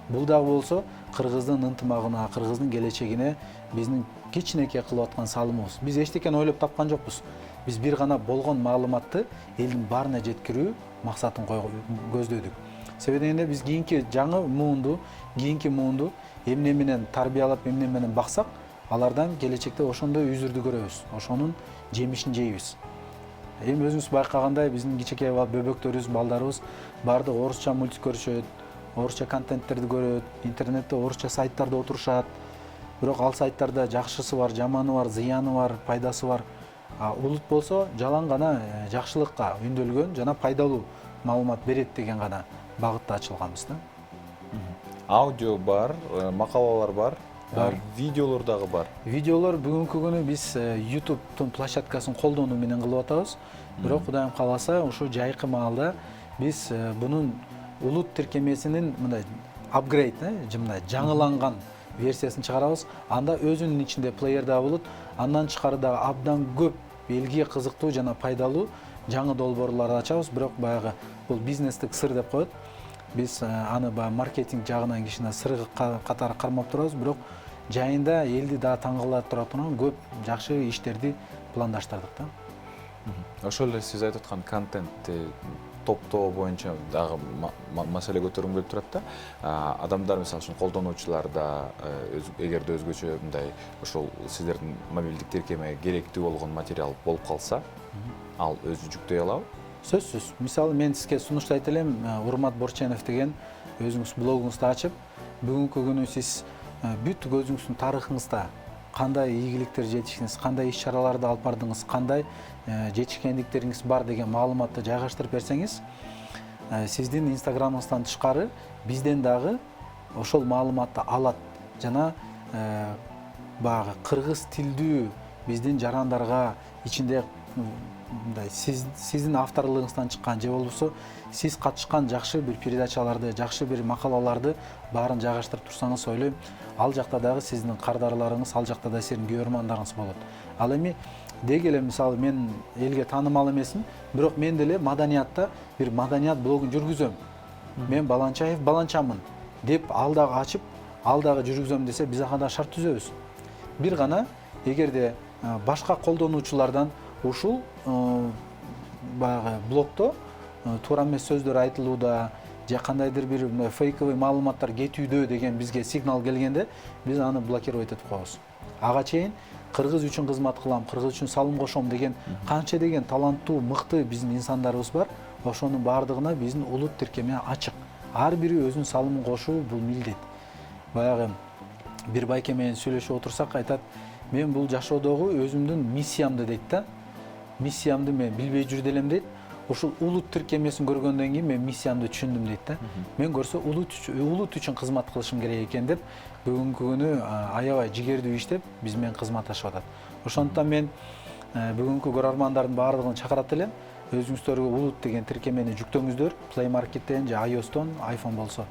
Бул дагы болсо кыргыздын ынтымагына, кыргыздын келечегине биздин кичинекей кылып аткан салымыбыз. Биз эчтекени ойлоп тапкан жокпуз. Биз бир гана болгон маалыматты элдин баарына жеткирүү максатын көздөдүк. Себеби дегенде биз кийинки жаңы муунду, эмне менен тарбиялап, эмне менен баксак, алардан келечекте ошондой үзүрдү көрөбүз. Ошонун жемишин жейбиз. Эми өзүңүз байкагандай биздин кичинекей бөбөктөрүбүз, балдарыбыз баардыгы орусча мультик көрүшөт, орусча контенттерди көрөт, интернетте орусча сайттарда отурушат. Бирок ал сайттарда жакшысы бар, жаманы бар, зыяны бар, пайдасы бар. Улут болсо жалаң гана жакшылыкка үндөлгөн жана пайдалуу маалымат берет деген гана багытта ачылганбыз да. Аудио бар, макалалар бар, видеолор дагы бар. Видеолор бүгүнкү күнү биз YouTube'тун площадкасын колдонуу менен кылып атабыз. Бирок Кудайым кааласа, ушу жайкы маалда биз бунун улут тиркемесинин мындай апгрейд, мындай жаңыланган версиясын чыгарабыз. Анда өзүнүн ичинде плеер да болот. Андан тышкары дагы абдан көп элге кызыктуу жана пайдалуу жаңы долбоорларды ачабыз. Бирок баягы бул бизнестик сыр деп коет. Биз аны маркетинг жагынан кичине сыр катары кармап турабыз. Бирок жайында элди дагы таң кала турган көп жакшы иштерди пландаштырдык да. Ошол эле сиз айтып аткан контентти топтоо боюнча дагы маселе көтөрүлүп турат да. Адамдар мисалы үчүн колдонуучулар да эгерде өзгөчө мындай ошол сиздердин мобилдик тиркемеге керектүү болгон материал болуп калса, ал өзү жүктөй алабы? Сөзсүз. Мисалы мен сизге сунуштайт элем, Урмат Борченов деген өзүңүз блогуңузду ачып, бүгүнкү күнү сиз бүт өзүңүздүн тарыхыңызда кандай ийгиликтер жетишиңиз, кандай иш-чараларды алып бардыңыз, кандай жетишкендиктериңиз бар деген маалыматты жайгаштырып берсеңиз, сиздин инстаграмыңыздан тышкары бизден дагы ошол маалыматты алат жана баягы кыргыз тилдүү биздин жарандарга ичинде мындай сиздин авторлугуңуздан чыккан же болбосо сиз катышкан жакшы бир передачаларды, жакшы бир макалаларды баарын жайгаштырып турсаңыз, ойлойм, ал жакта дагы сиздин кардарларыңыз, ал жакта да сиздин көрөрмандарыңыз болот. Ал эми деги эле мисалы мен элге таанымал эмесмин, бирок мен деле маданиятта бир маданият блогун жүргүзөм. Мен Баланчаев баланчамын деп ал дагы ачып, ал дагы жүргүзөм десе, биз ага да шарт түзөбүз. Бир гана эгерде башка колдонуучулардан ушул баягы блогдо туура эмес сөздөр айтылууда же кандайдыр бир фейковый маалыматтар кетүүдө деген бизге сигнал келгенде, биз аны блокировать этип коебуз. Ага чейин кыргыз үчүн кызмат кылам, кыргыз үчүн салым кошом деген канча деген таланттуу, мыкты биздин инсандарыбыз бар. Ошонун баардыгына биздин улут тиркеме ачык. Ар бири өзүнүн салымын кошуу бул милдет. Баягы бир байке менен сүйлөшүп отурсак айтат, мен бул жашоодогу өзүмдүн миссиямды дейт да. Миссиямды мен билбей жүрдү элем дейт. Ушул улут тиркемесин көргөндөн кийин мен миссиямды түшүндүм дейт да. Мен көрсө улут үчүн кызмат кылышым керек экен деп бүгүнкү күнү аябай жигердүү иштеп биз менен кызматташып атат. Ошондуктан мен бүгүнкү көрөрмандардын баардыгын чакырат элем. Өзүңүздөргө улут деген тиркемени жүктөңүздөр, Play Market'тен же iOS'тон, iPhone болсо.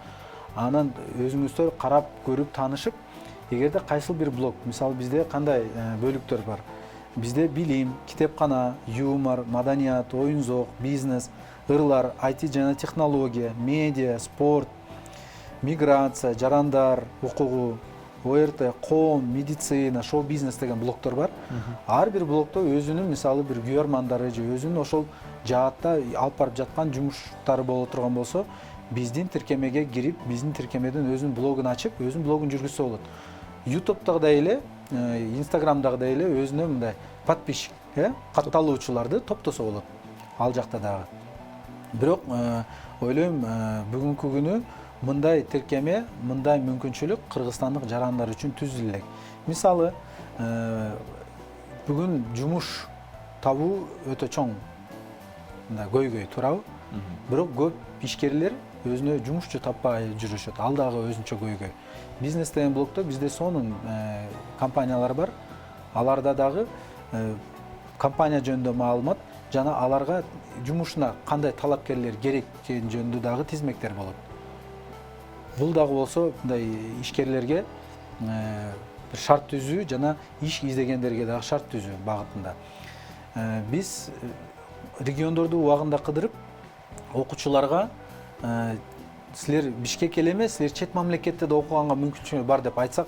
Анан өзүңүздөр карап, көрүп, таанышып, эгерде кайсыл бир блог, мисалы бизде кандай бөлүктөр бар? Бизде билим, китепкана, юмор, маданият, оюн-зоок, бизнес, ырлар, IT жана технология, медиа, спорт, миграция, жарандар, укугу, ОРТ, коом, медицина, шоу-бизнес деген блогтор бар. Ар бир блогдо өзүнүн мисалы бир көрөрмандары же өзүнүн ошол жаатта алып барып жаткан жумуштары боло турган болсо, биздин тиркемеге кирип, биздин тиркемеден өзүнүн блогун ачып, өзүнүн блогун жүргүзсө болот. YouTube'дагыдай эле, Instagram'дагыдай эле өзүнө мындай подписчик, катталуучуларды топтосо болот. Ал жакта дагы. Бирок ойлойм, бүгүнкү күнү мындай тиркеме, мындай мүмкүнчүлүк кыргызстандык жарандар үчүн түзүлө элек. Мисалы, бүгүн жумуш табуу өтө чоң көйгөй туурабы? Бирок көп ишкерлер өзүнө жумушчу таппай жүрүшөт. Ал дагы өзүнчө көйгөй. Бизнес деген блогдо бизде сонун компаниялар бар. Аларда дагы компания жөнүндө маалымат, жана аларга жумушуна кандай талапкерлер керек экени жөнүндө дагы тизмектер болот. Бул дагы болсо мындай ишкерлерге бир шарт түзүү жана иш издегендерге дагы шарт түзүү багытында. Биз региондорду убагында кыдырып окуучуларга силер Бишкекке эле эмес, силер чет мамлекетте да окуганга мүмкүнчүлүгү бар деп айтсак,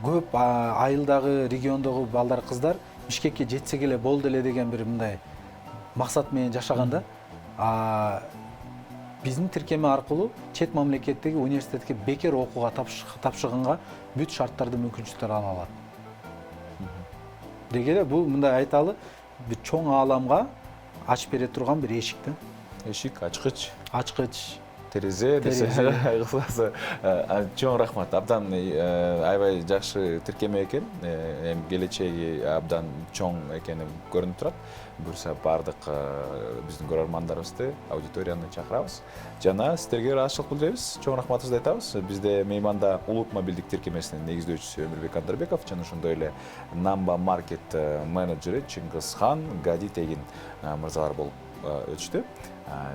көп айылдагы региондогу балдар кыздар Бишкекке жетсек эле болду эле деген бир мындай максат менен жашаганда, биздин тиркеме аркылуу чет мамлекеттеги университетке бекер окууга тапшырганга бүт шарттарды мүмкүнчүлүктөр ала алат. Деги эле бул мындай айталы бир чоң ааламга ачып бере турган бир эшик да. Эшик, ачкыч. Ачкыч. Терезе десе кылса. Чоң рахмат. Абдан аябай жакшы тиркеме экен. Эми келечеги абдан чоң экени көрүнүп турат. Буюрса бардык биздин көрөрмандарыбызды, аудиторияны чакырабыз. Жана сиздерге ыраазычылык билдиребиз. Чоң рахматыбызды айтабыз. Бизде мейманда Улут мобилдик тиркемесинин негиздөөчүсү Өмүрбек Андырбеков жана ошондой эле Намба маркет менеджери Чыңгызхан Гадитегин мырзалар болуп өтүштү.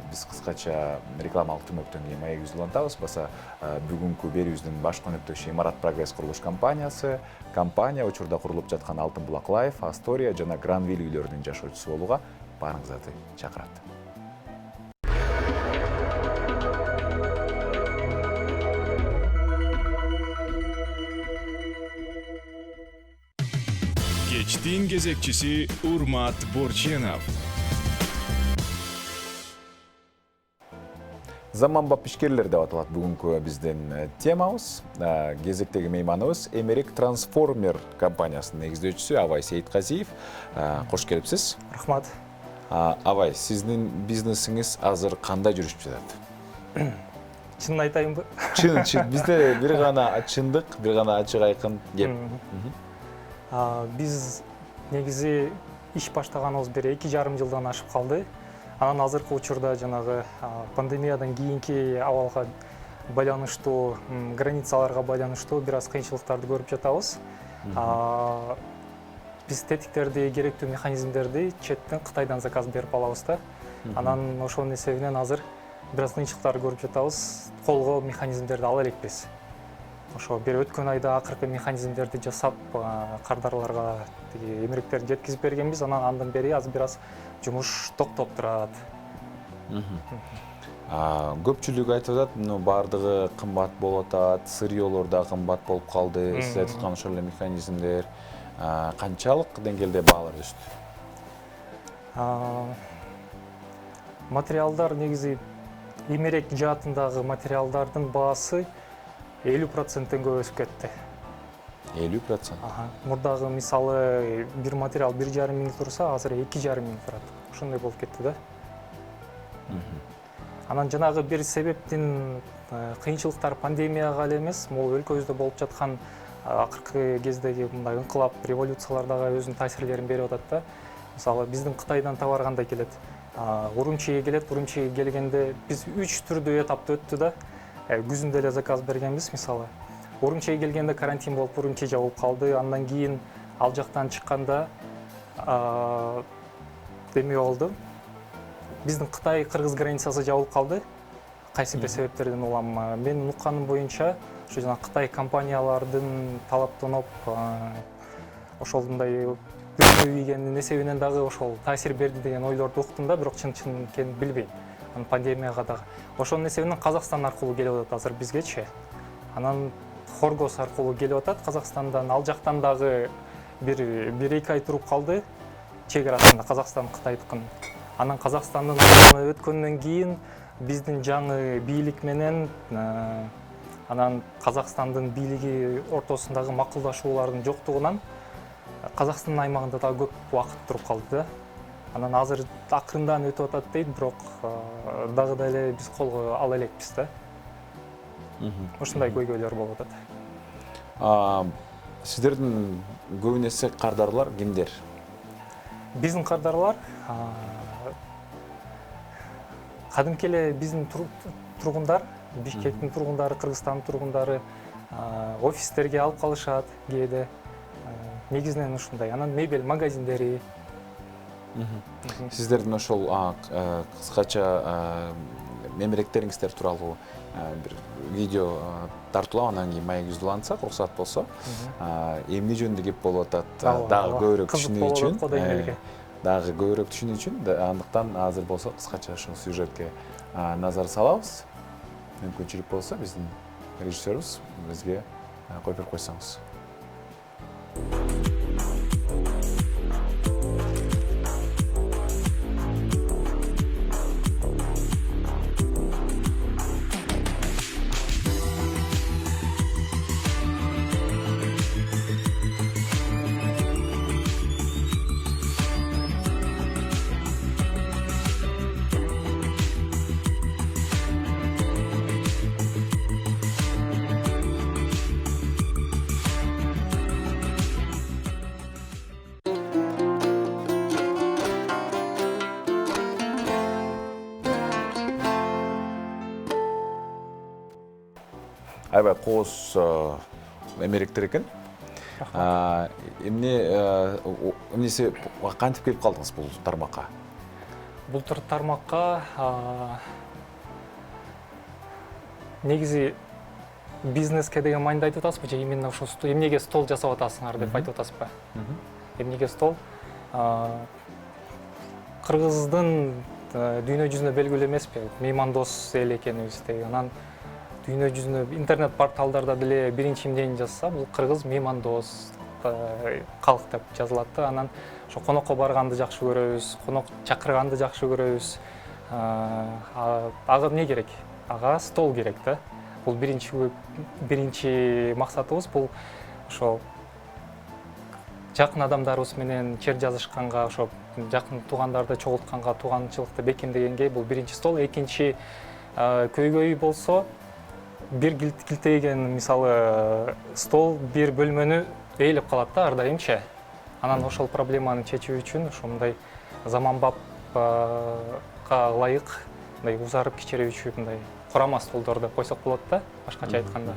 Биз кыскача рекламалык түмөктөн кийин маегибизди улантабыз. Баса бүгүнкү берүүбүздүн баш өнөктөшү Имарат Прогресс курулуш компаниясы. Компания учурда курулуп жаткан Алтын Булак Лайф, Астория жана Гранвиль үйлөрүнүн жашоочусу болууга баарыңыздарды чакырат. Кечтин кезекчиси Урмат Борченов. Заманбап ишкерлер деп аталат бүгүнкү биздин темабыз. Кезектеги мейманыбыз Эмерек Трансформер компаниясынын негиздөөчүсү Абай Сейитказиев. Кош келипсиз. Рахмат. Абай, сиздин бизнесиңиз азыр кандай жүрүшүп жатат? Чынын айтайынбы? Чын. Бизде бир гана чындык, бир гана ачык айкын кеп. Биз негизи иш баштаганыбыз бир 2,5 жылдан ашып калды. Анан азыркы учурда жанагы пандемиядан кийинки абалга байланыштуу, границаларга байланыштуу бир аз кыйынчылыктарды көрүп жатабыз. Биз тетиктерди, керектүү механизмдерди четтен Кытайдан заказ берип алабыз да. Анан ошонун эсебинен азыр бир аз кыйынчылыктарды көрүп жатабыз. Колго механизмдерди ала элекпиз. Ошо бир өткөн айда акыркы механизмдерди жасап, кардарларга эмеректерди жеткизип бергенбиз. Андан бери азыр бир аз жумуш токтоп турат. Көпчүлүк айтып атат, бардыгы кымбат болуп атат, сырьёлор да кымбат болуп калды, сиз айткан ошол эле механизмдер. Канчалык деңгээлде баалар өстү? Материалдар негизи эмерек жаатындагы материалдардын баасы 50%-тен көп өсүп кетти. 50%? Мурдагы мисалы бир материал 1,5 миң турса, азыр 2,5 миң турат. Ошондой болуп кетти да. Анан жанагы бир себептин кыйынчылыктар пандемияга эле эмес, могу өлкөбүздө болуп жаткан акыркы кездеги мындай ыңкылап, революциялар дагы өзүнүн таасирлерин берип атат да. Мисалы биздин Кытайдан товар кандай келет? Урумчиге келет, Урумчиге келгенде биз 3 түрдүү этапты өттү да. Күзүндө эле заказ бергенбиз, мисалы. Урумчиге келгенде карантин болуп, Урумчи жабылып калды. Андан кийин ал жактан чыкканда эме болду. Биздин Кытай-Кыргыз границасы жабылып калды. Кайсы бир себептерден улам. Менин укканым боюнча, ошо жана Кытай компаниялардын талаптанып, ошол мындай көбөйгөнүн эсебинен дагы ошол таасир берди деген ойлорду уктум да, бирок чын экенин билбейм. Пандемияга дагы. Ошонун эсебинен Казакстан аркылуу келип атат азыр бизгечи. Анан Хоргос аркылуу келип атат Казакстандан. Ал жактан дагы бир 2 ай туруп калды. Чек арасында Казакстан Кытайдыкын. Анан Казакстандын аркылуу өткөндөн кийин биздин жаңы бийлик менен анан Казакстандын бийлиги ортосундагы макулдашуулардын жоктугунан Казакстандын аймагында дагы көп убакыт туруп калды да. Анан азыр акырындан өтүп атат дейт, бирок дагы да эле биз колго ала элекпиз да. Ошондой көйгөйлөр болуп атат. Сиздердин көбүн эсе кардарлар кимдер? Биздин кардарлар кадимки эле биздин тургундар, Бишкектин тургундары, Кыргызстандын тургундары офистерге алып калышат кээде. Негизинен ушундай. Анан мебель магазиндери, Сиздердин ошол кыскача мемлекеттериңиздер тууралуу бир видео тартуулап анан кийин маегибизди улантсак уруксат болсо, эмне жөнүндө кеп болуп атат, дагы көбүрөөк түшүнүү үчүн, дагы көбүрөөк түшүнүү үчүн, андыктан азыр болсо кыскача ушул сюжетке назар салабыз. Мүмкүнчүлүк болсо биздин режиссерибиз бизге коюп берип койсоңуз. Аябай кооз эмеректер экен. Эмнеси кантип келип калдыңыз бул тармакка? Бул тармакка негизи бизнеске деген майнда айтып атасызбы же именно ошо эмнеге стол жасап атасыңар деп айтып атасызбы? Эмнеге стол? Кыргыздын дүйнө жүзүнө белгилүү эмеспи? Меймандос эл экенибиз деген. Анан дүйнө жүзүнө интернет порталдарда деле биринчи эмнени жазса, бул кыргыз меймандос калк деп жазылат да. Анан ошо конокко барганды жакшы көрөбүз, конок чакырганды жакшы көрөбүз. Ага эмне керек? Ага стол керек да. Бул биринчи максатыбыз бул ошо жакын адамдарыбыз менен чер жазышканга, ошо жакын туугандарды чогултканга, тууганчылыкты бекемдегенге бул биринчи стол. Экинчи көйгөй болсо бир килтейген мисалы стол бир бөлмөнү ээлеп калат да ар дайымчы. Анан ошол проблеманы чечүү үчүн ошондой заманбапка ылайык мындай узарып кичиреүүчү мындай курама столдор деп койсок болот да, башкача айтканда.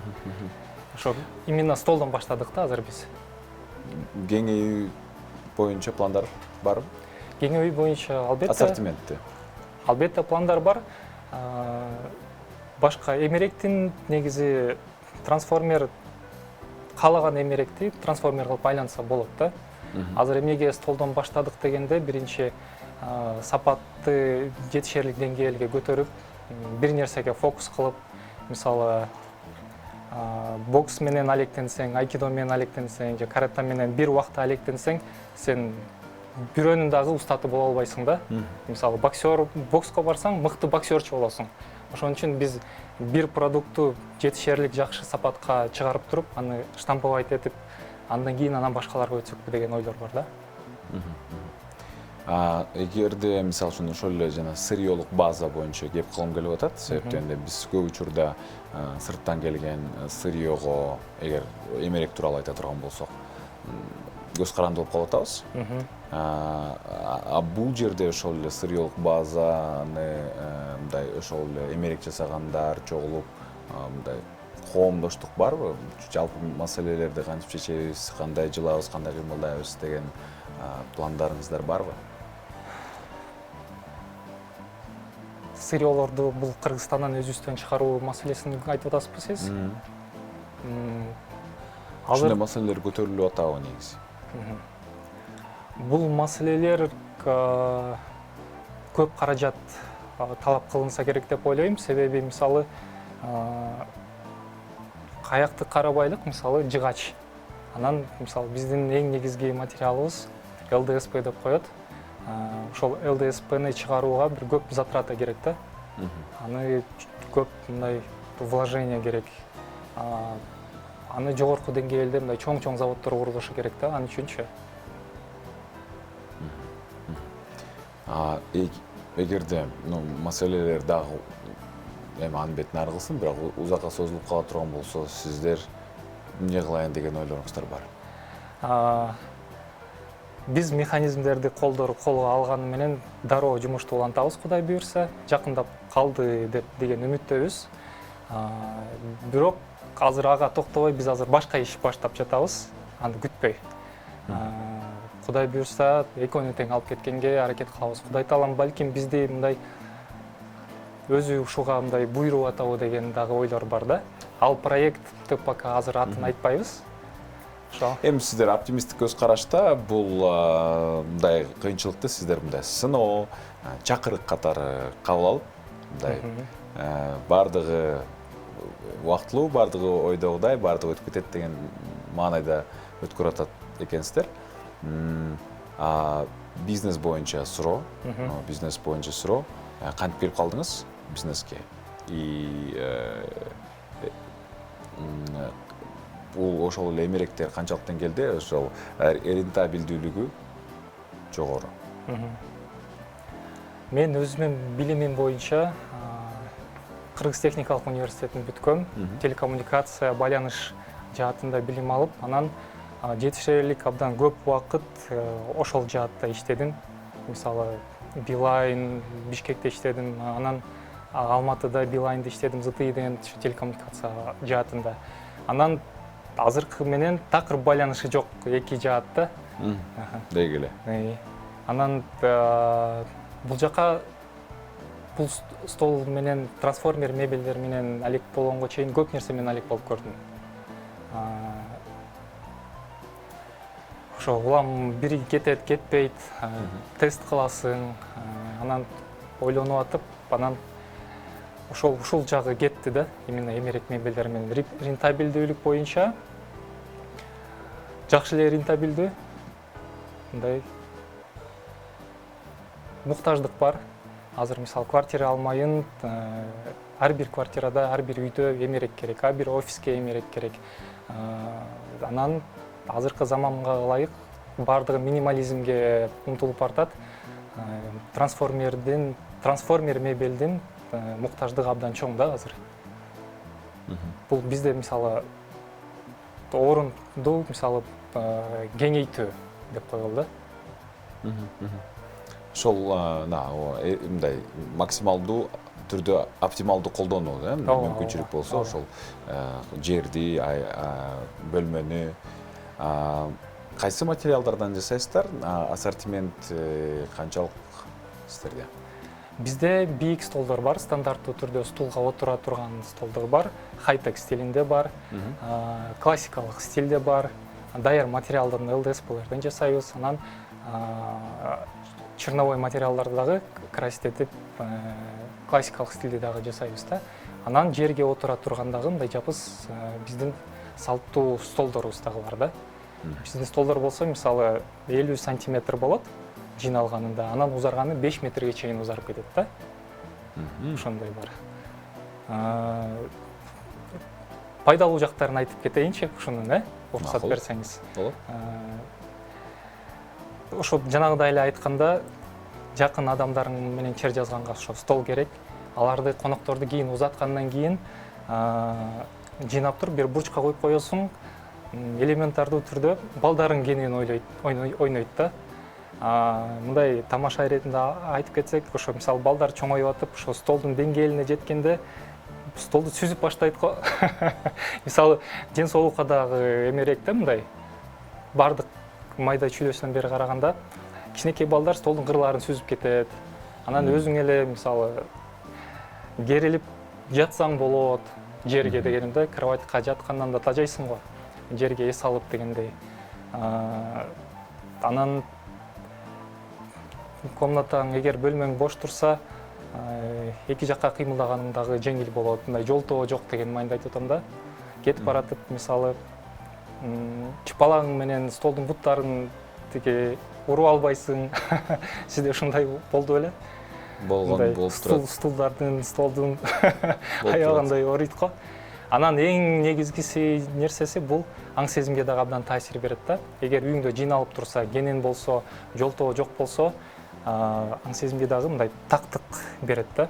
Ошо именно столдон баштадык да азыр биз. Кеңейүү боюнча пландар барбы? Кеңейүү боюнча албетте. Ассортиментти. Албетте пландар бар. Башка эмеректин негизи трансформер каалаган эмеректи трансформер кылып айланса болот да. Азыр эмнеге столдон баштадык дегенде биринчи сапатты жетишерлик деңгээлге көтөрүп, бир нерсеге фокус кылып, мисалы бокс менен алектенсең, айкидо менен алектенсең, же карате менен бир убакта алектенсең, сен бирөөнүн дагы устаты боло албайсың да. Мисалы бокско барсаң, мыкты боксерчу болосуң. Ошон үчүн биз бир продуктту жетишерлик жакшы сапатка чыгарып туруп, аны штамповать этип, андан кийин анан башкаларга өтсөкпү деген ойлор бар да. Эгерде мисалы үчүн ошол эле жана сырьёлук база боюнча кеп кылгым келип атат, себептен биз көп учурда сырттан келген сырьёго, эгер эмерек тууралуу айта турган болсок, көз каранды болуп калып атабыз. Бул жерде ошол эле сырьёлук базаны мындай ошол эле эмерек жасагандар чогулуп, мындай коомдоштук барбы? Жалпы маселелерди кантип чечебиз, кандай жылабыз, кандай кыймылдайбыз деген пландарыңыздар барбы? Сырьёлорду бул Кыргызстандан өзүбүздөн чыгаруу маселесин айтып атасызбы сиз? Ушундай маселелер көтөрүлүп атабы негизи? Бул маселелер көп каражат талап кылынса керек деп ойлойм. Себеби мисалы каякты карабайлык, мисалы жыгач. Анан мисалы биздин эң негизги материалыбыз ЛДСП деп коет. Ошол ЛДСПны чыгарууга бир көп затрата керек да. Аны көп мындай вложение керек. Аны жогорку деңгээлде мындай чоң заводдор курулушу керек да, аны үчүнчү. Эгерде маселелер дагы эми анын бетин ары кылсын, бирок узакка созулуп кала турган болсо, сиздер эмне кылайын деген ойлоруңуздар бар? Биз механизмдерди колго алганы менен дароо жумушту улантабыз, Кудай буйрса, жакындап калды деген үмүттөбүз. Бирок азыр ага токтобой биз азыр башка иш баштап жатабыз, аны күтпөй. Кудай буюрса экөөнү тең алып кеткенге аракет кылабыз. Кудай таалам балким бизди мындай өзү ушуга мындай буйруп атабы деген дагы ойлор бар да. Ал проектти пока азыр атын айтпайбыз. Ошо. Эми сиздер оптимисттик көз карашта бул мындай кыйынчылыкты сиздер мындай сыноо, чакырык катары кабыл алып, мындай бардыгы убактылуу, бардыгы ойдогудай, бардыгы өтүп кетет деген маанайда өткөрүп атат экенсиздер. Бизнес боюнча суроо, кантип келип калдыңыз бизнеске? Бул ошол эле эмеректер канчалыктан келди? Ошол рентабелдүүлүгү жогору. Мен өзүмүн билимим боюнча Кыргыз техникалык университетин бүткөм. Телекоммуникация, байланыш жаатында билим алып, анан жетишерлик абдан көп убакыт ошол жаатта иштедим. Мисалы, Билайн, Бишкекте иштедим, анан Алматыда Билайнды иштедим, ЗТИ деген телекоммуникация жаатында. Анан азыркы менен такыр байланышы жок эки жаатта. Деги эле. Анан бул жака бул стол менен трансформер мебелдер менен алек болгонго чейин көп нерсе менен алек болуп көрдүм. Ошо улам бири кетет, кетпейт, тест кыласың, анан ойлонуп атып, анан ушул жагы кетти да, именно эмерек мебелдер менен. Рентабелдүүлүк боюнча жакшы эле рентабелдүү. Мындай муктаждык бар. Азыр мисалы квартира алмайын, ар бир квартирада, ар бир үйдө эмерек керек, ар бир офиске эмерек керек. Анан азыркы заманга ылайык бардыгы минимализмге умтулуп бартат. Трансформер мебелдин муктаждыгы абдан чоң да азыр. Бул бизде мисалы орунду мисалы кеңейтүү деп коелду да. Ошол мындай максималдуу түрдө оптималдуу колдонуу, мүмкүнчүлүк болсо, ошол жерди, бөлмөнү кайсы материалдардан жасайсыздар? Ассортимент канчалык сиздерде? Бизде бийик столдор бар, стандарттуу түрдө стулга отура турган столдор бар, хай-тек стилинде бар, классикалык стилде бар, даяр материалдарын ЛДСП-лерден жасайбыз, анан черновой материалдарды дагы краситетип классикалык стилде дагы жасайбыз да. Анан жерге отура турган дагы мындай жапыс биздин салттуу столдорубуз дагы бар да. Биздин столдор болсо мисалы 50 сантиметр болот жиналганында, анан узарганы 5 метрге чейин узарып кетет да. Ошондой бар. Пайдалуу жактарын айтып кетейинчи, ушунун, уруксат берсеңиз. Болот. Ошо жанагыдай эле айтканда, жакын адамдарың менен чер жазганга ошо стол керек. Аларды конокторду кийин узаткандан кийин жыйнап туруп бир бурчка коюп коесуң, элементардуу түрдө балдарың кенен ойнойт да. Мындай тамаша иретинде айтып кетсек, ошо мисалы балдар чоңоюп атып, ошо столдун деңгээлине жеткенде столду сүзүп баштайт го. Мисалы ден соолукка дагы эмерек да мындай. Бардык майда чүйлөсүнөн бери караганда, кичинекей балдар столдун кырларын сүзүп кетет. Анан өзүң эле мисалы керилип жатсаң болот, жерге дегенде кроватька жаткандан да тажайсың го. Жерге эс алып дегендей. Анан комнатаң эгер бөлмөң бош турса, эки жакка кыймылдаганың дагы жеңил болот. Мындай жолтоо жок деген майында айтып атам да. Кетип баратып, мисалы чыпалаң менен столдун буттарын тиги уруп албайсың. Сизде ушундай болду беле? Болгон болуп турат. Стулдардын, столдун аягындай оройт го. Анан эң негизгиси нерсеси бул аң сезимге дагы абдан таасир берет да. Эгер үйүңдө жыйналып турса, кенен болсо, жолтоо жок болсо, аң сезимге дагы мындай тактык берет да.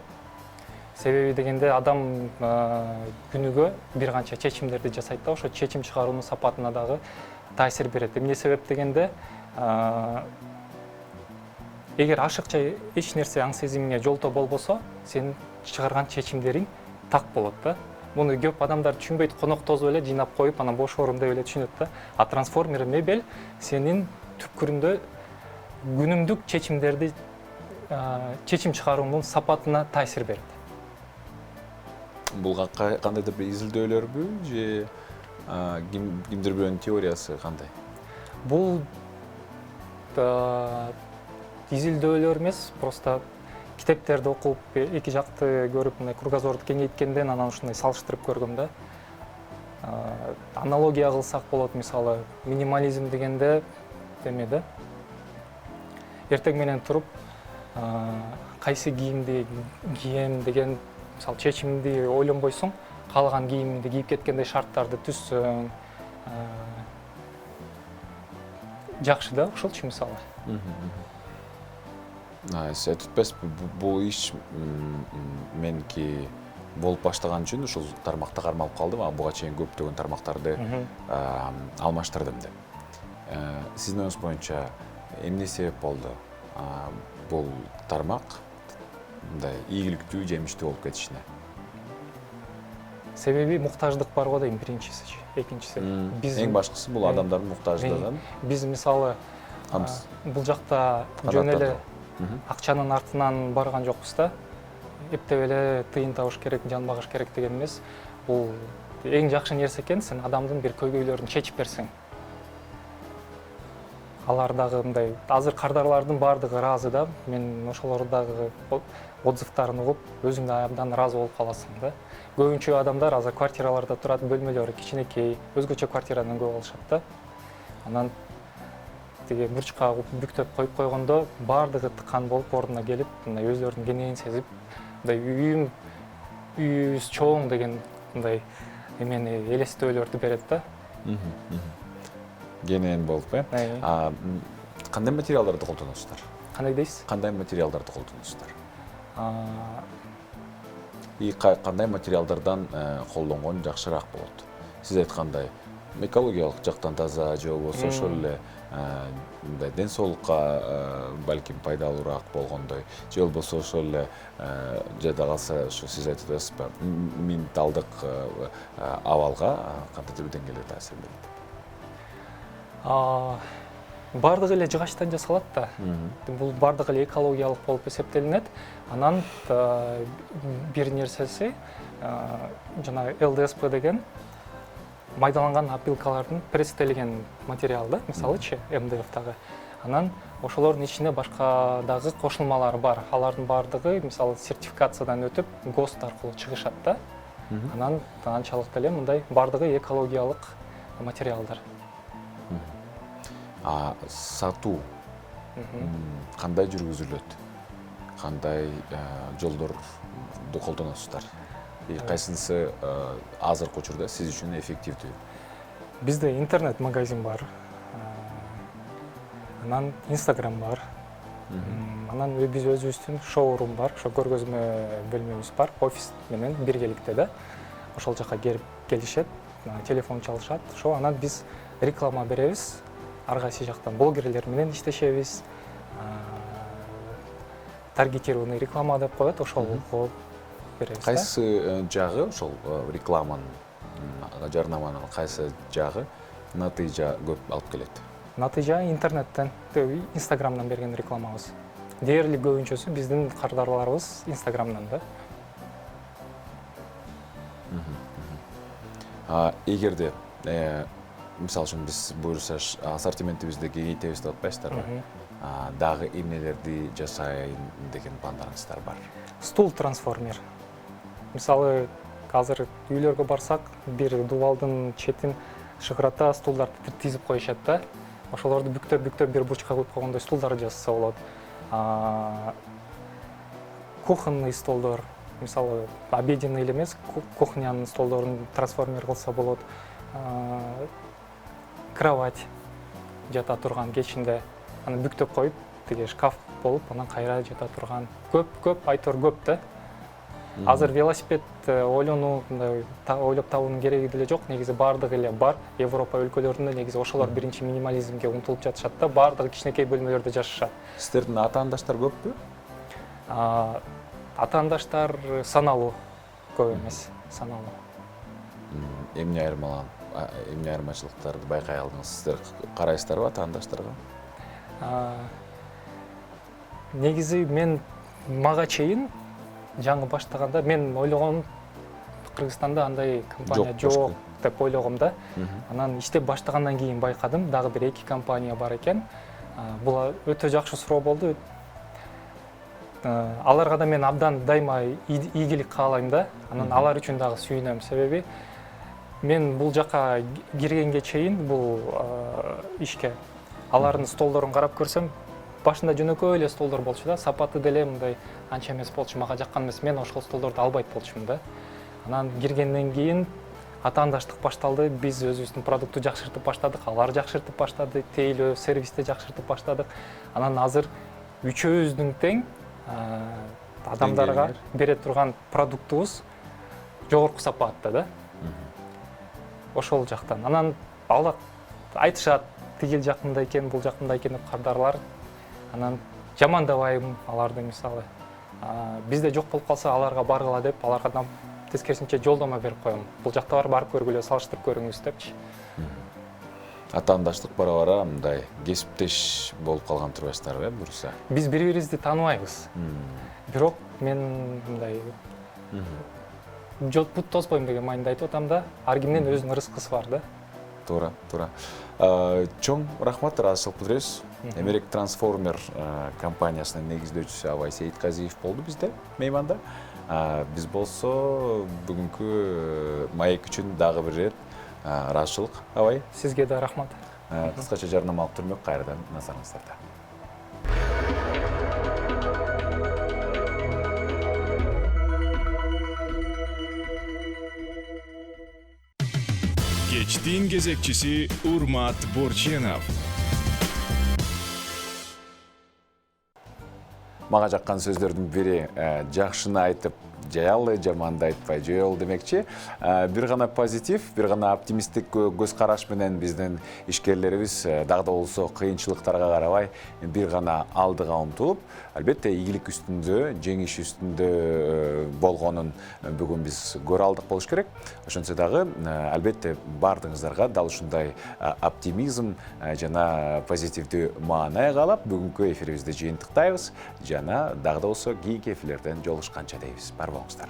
Себеби дегенде адам күнүгө бир канча чечимдерди жасайт да, ошо чечим чыгаруунун сапатына дагы таасир берет. Эмне себеп дегенде, эгер ашыкча эч нерсе аң сезимиңе жолтоо болбосо, сен чыгарган чечимдериң так болот да. Муну көп адамдар түшүнбөйт, конок тосуп эле жыйнап коюп, анан бош орун деп эле түшүнөт да. А трансформер мебель сенин түпкүрүндө күнүмдүк чечимдерди чечим чыгаруунун сапатына таасир берет. Бул кандайдыр бир изилдөөлөрбү же кимдир бирөөнүн теориясы кандай? Бул изилдөөлөр эмес, просто китептерди окуп, эки жакты көрүп, мындай кругозорду кеңейткенден анан ушундай салыштырып көргөм да. Аналогия кылсак болот, мисалы, минимализм дегенде эме да. Эртең менен туруп, кайсы кийимди кийем деген, мисалы, чечимди ойлонбойсуң, каалаган кийимди кийип кеткендей шарттарды түзсөң, жакшы да, ошолчу мисалы. Этпеспи, бул иш меники болуп баштаган үчүн ушул тармакта кармалып калдым, буга чейин көптөгөн тармактарды алмаштырдым деп. Сиздин оюңуз боюнча эмне себеп болду бул тармак мындай ийгиликтүү, жемиштүү болуп кетишине? Себеби муктаждык бар го дейм, биринчиси. Экинчиси эң башкысы бул адамдардын муктаждыгын. Биз мисалы бул жакта жөн эле акчанын артынан барган жокпуз да. Эптеп эле тыйын табыш керек, жан багыш керек деген эмес. Бул эң жакшы нерсе экен, сен адамдын бир көйгөйлөрүн чечип берсең. Алар дагы мындай, азыр кардарлардын баардыгы ыраазы да. Мен ошолордагы отзывдарын угуп, өзүң да абдан ыраазы болуп каласың да. Көбүнчө адамдар азыр квартираларда турат, бөлмөлөрү кичинекей, өзгөчө квартирадан көп алышат да. Анан тиги бурчка бүктөп коюп койгондо баардыгы тыкан болуп ордуна келип, мындай өзлөрүнүн кененин сезип, мындай үйүбүз чоң деген мындай эмени элестөөлөрдү берет да. Кенен болуп, кандай материалдарды колдоносуздар? Кандай дейсиз? Кандай материалдарды колдоносуздар? Кандай материалдардан колдонгон жакшыраак болот? Сиз айткандай, экологиялык жактан таза же болбосо ошол эле ден соолукка балким пайдалуураак болгондой, же болбосо ошол эле жада калса, ошо сиз айтып атасызбы, менталдык абалга кандайдыр бир деңгээлде таасир берет? Бардыгы эле жыгачтан жасалат да. Бул бардыгы эле экологиялык болуп эсептелинет. Анан бир нерсеси, жана ЛДСП деген майдаланган опилкалардын пресстелген материал да, мисалычы МДФ-дагы. Анан ошолордун ичинде башка дагы кошулмалар бар. Алардын бардыгы, мисалы, сертификациядан өтүп, ГОСТ аркылуу чыгышат да. Анан анчалык деле мындай бардыгы экологиялык материалдар. Сатуу кандай жүргүзүлөт? Кандай жолдорду колдоносуздар? Кайсынысы азыркы учурда сиз үчүн эффективдүү? Бизде интернет-магазин бар. Анан Instagram бар. Анан биз өзүбүздүн шоурум бар, ошо көргөзмө бөлмөбүз бар, офис менен биргеликте да. Ошол жака келишет, телефон чалышат. Ошо анан биз реклама беребиз. Ар кайсы жактан блогерлер менен иштешебиз. Таргетированный реклама деп коет, ошолго беребиз. Кайсы жагы ошол рекламанын, жарнаманын кайсы жагы натыйжа көп алып келет? Натыйжа интернеттен, Инстаграмдан берген рекламабыз. Дээрлик көбүнчөсү биздин кардарларыбыз Инстаграмдан да. Эгерде мисалы үчүн биз буюрса ассортиментибизди кеңейтебиз деп атпайсыздарбы? Дагы эмнелерди жасайын деген пландарыңыздар бар? Стул трансформер. Мисалы, азыр үйлөргө барсак, бир дубалдын четин шыгырата стулдарды тизип коюшат да. Ошолорду бүктөп бир бурчка коюп койгондой стулдар жасаса болот. Кухонный столдор, мисалы, обеденный эле эмес, кухнянын столдорун трансформер кылса болот. Кровать жата турган кечинде, аны бүктөп коюп, тиги шкаф болуп, анан кайра жата турган. Көп, айтор көп да. Азыр велосипед ойлонуу, ойлоп табуунун кереги деле жок. Негизи бардыгы эле бар. Европа өлкөлөрүндө негизи ошолор биринчи минимализмге умтулуп жатышат да, бардыгы кичинекей бөлмөлөрдө жашашат. Сиздердин ата-андаштар көппү? Ата-андаштар саналуу, көп эмес, саналуу. Эмне айырмачылыктарды байкай алдыңыз? Сиздер карайсыздарбы ата-андаштарга? негизи мен мага чейин жаңы баштаганда мен ойлогом Кыргызстанда андай компания жок деп ойлогом да. Анан иштеп баштагандан кийин байкадым, дагы бир 2 компания бар экен. Бул өтө жакшы суроо болду. Аларга да мен абдан дайыма ийгилик каалайм да. Анан алар үчүн дагы сүйүнөм, себеби мен бул жака киргенге чейин бул ишке алардын столдорун карап көрсөм, башында жөнөкөй эле столдор болчу да, сапаты деле мындай анча эмес болчу, мага жаккан эмес. Мен ошол столдорду албайт болчумун да. Анан киргенден кийин атаандаштык башталды, биз өзүбүздүн продукту жакшыртып баштадык, алар жакшыртып баштады, тейлөө, сервисти жакшыртып баштадык. Анан азыр үчөөбүздүн тең адамдарга бере турган продуктубуз жогорку сапатта да. Ошол жактан. Анан алар айтышат, тигил жакында экен, бул жакында экен деп кардарлар. Анан жамандабайм аларды, мисалы. Бизде жок болуп калса аларга баргыла деп, аларга тескерисинче жолдомо берип коем. Бул жакта барып көргүлө, салыштырып көрүңүз депчи. Атаандаштык бара-бара мындай кесиптеш болуп калган турбайсыздарбы, буюрса? Биз бири-бирибизди тааныбайбыз. Бирок мен мындай бут тоспойм деген майында айтып атам да, ар кимдин өзүнүн рызкысы бар да. Туура. Чоң рахмат, ыраазычылык билдиребиз. Эмерек Трансформер компаниясынын негиздөөчүсү Абай Сейитказиев болду бизде мейманда. Биз болсо бүгүнкү маек үчүн дагы бир ирет ыраазычылык, Абай. Сизге да рахмат. Кыскача жарнамалык түрмөк, кайрадан назарыңыздарда. Кечтин кезекчиси Урмат Борченов. Мага жаккан сөздөрдүн бири жакшыны айтып, жаялы, жаманды айтпай жоел демекчи. Бир гана позитив, бир гана оптимисттик көз караш менен биздин ишкерлерибиз дагы да болсо кыйынчылыктарга карабай бир гана алдыга умтулуп, албетте ийгилик үстүндө, жеңиш үстүндө болгонун бүгүн биз көрө алдык болуш керек. Ошончо дагы албетте бардыгыңыздарга дал ушундай оптимизм жана позитивдүү маанай каалап бүгүнкү эфирибизди жыйынтыктайбыз. Жана дагы да болсо кийинки эфирлерден жолугушканча дейбиз. Бар болуңуздар.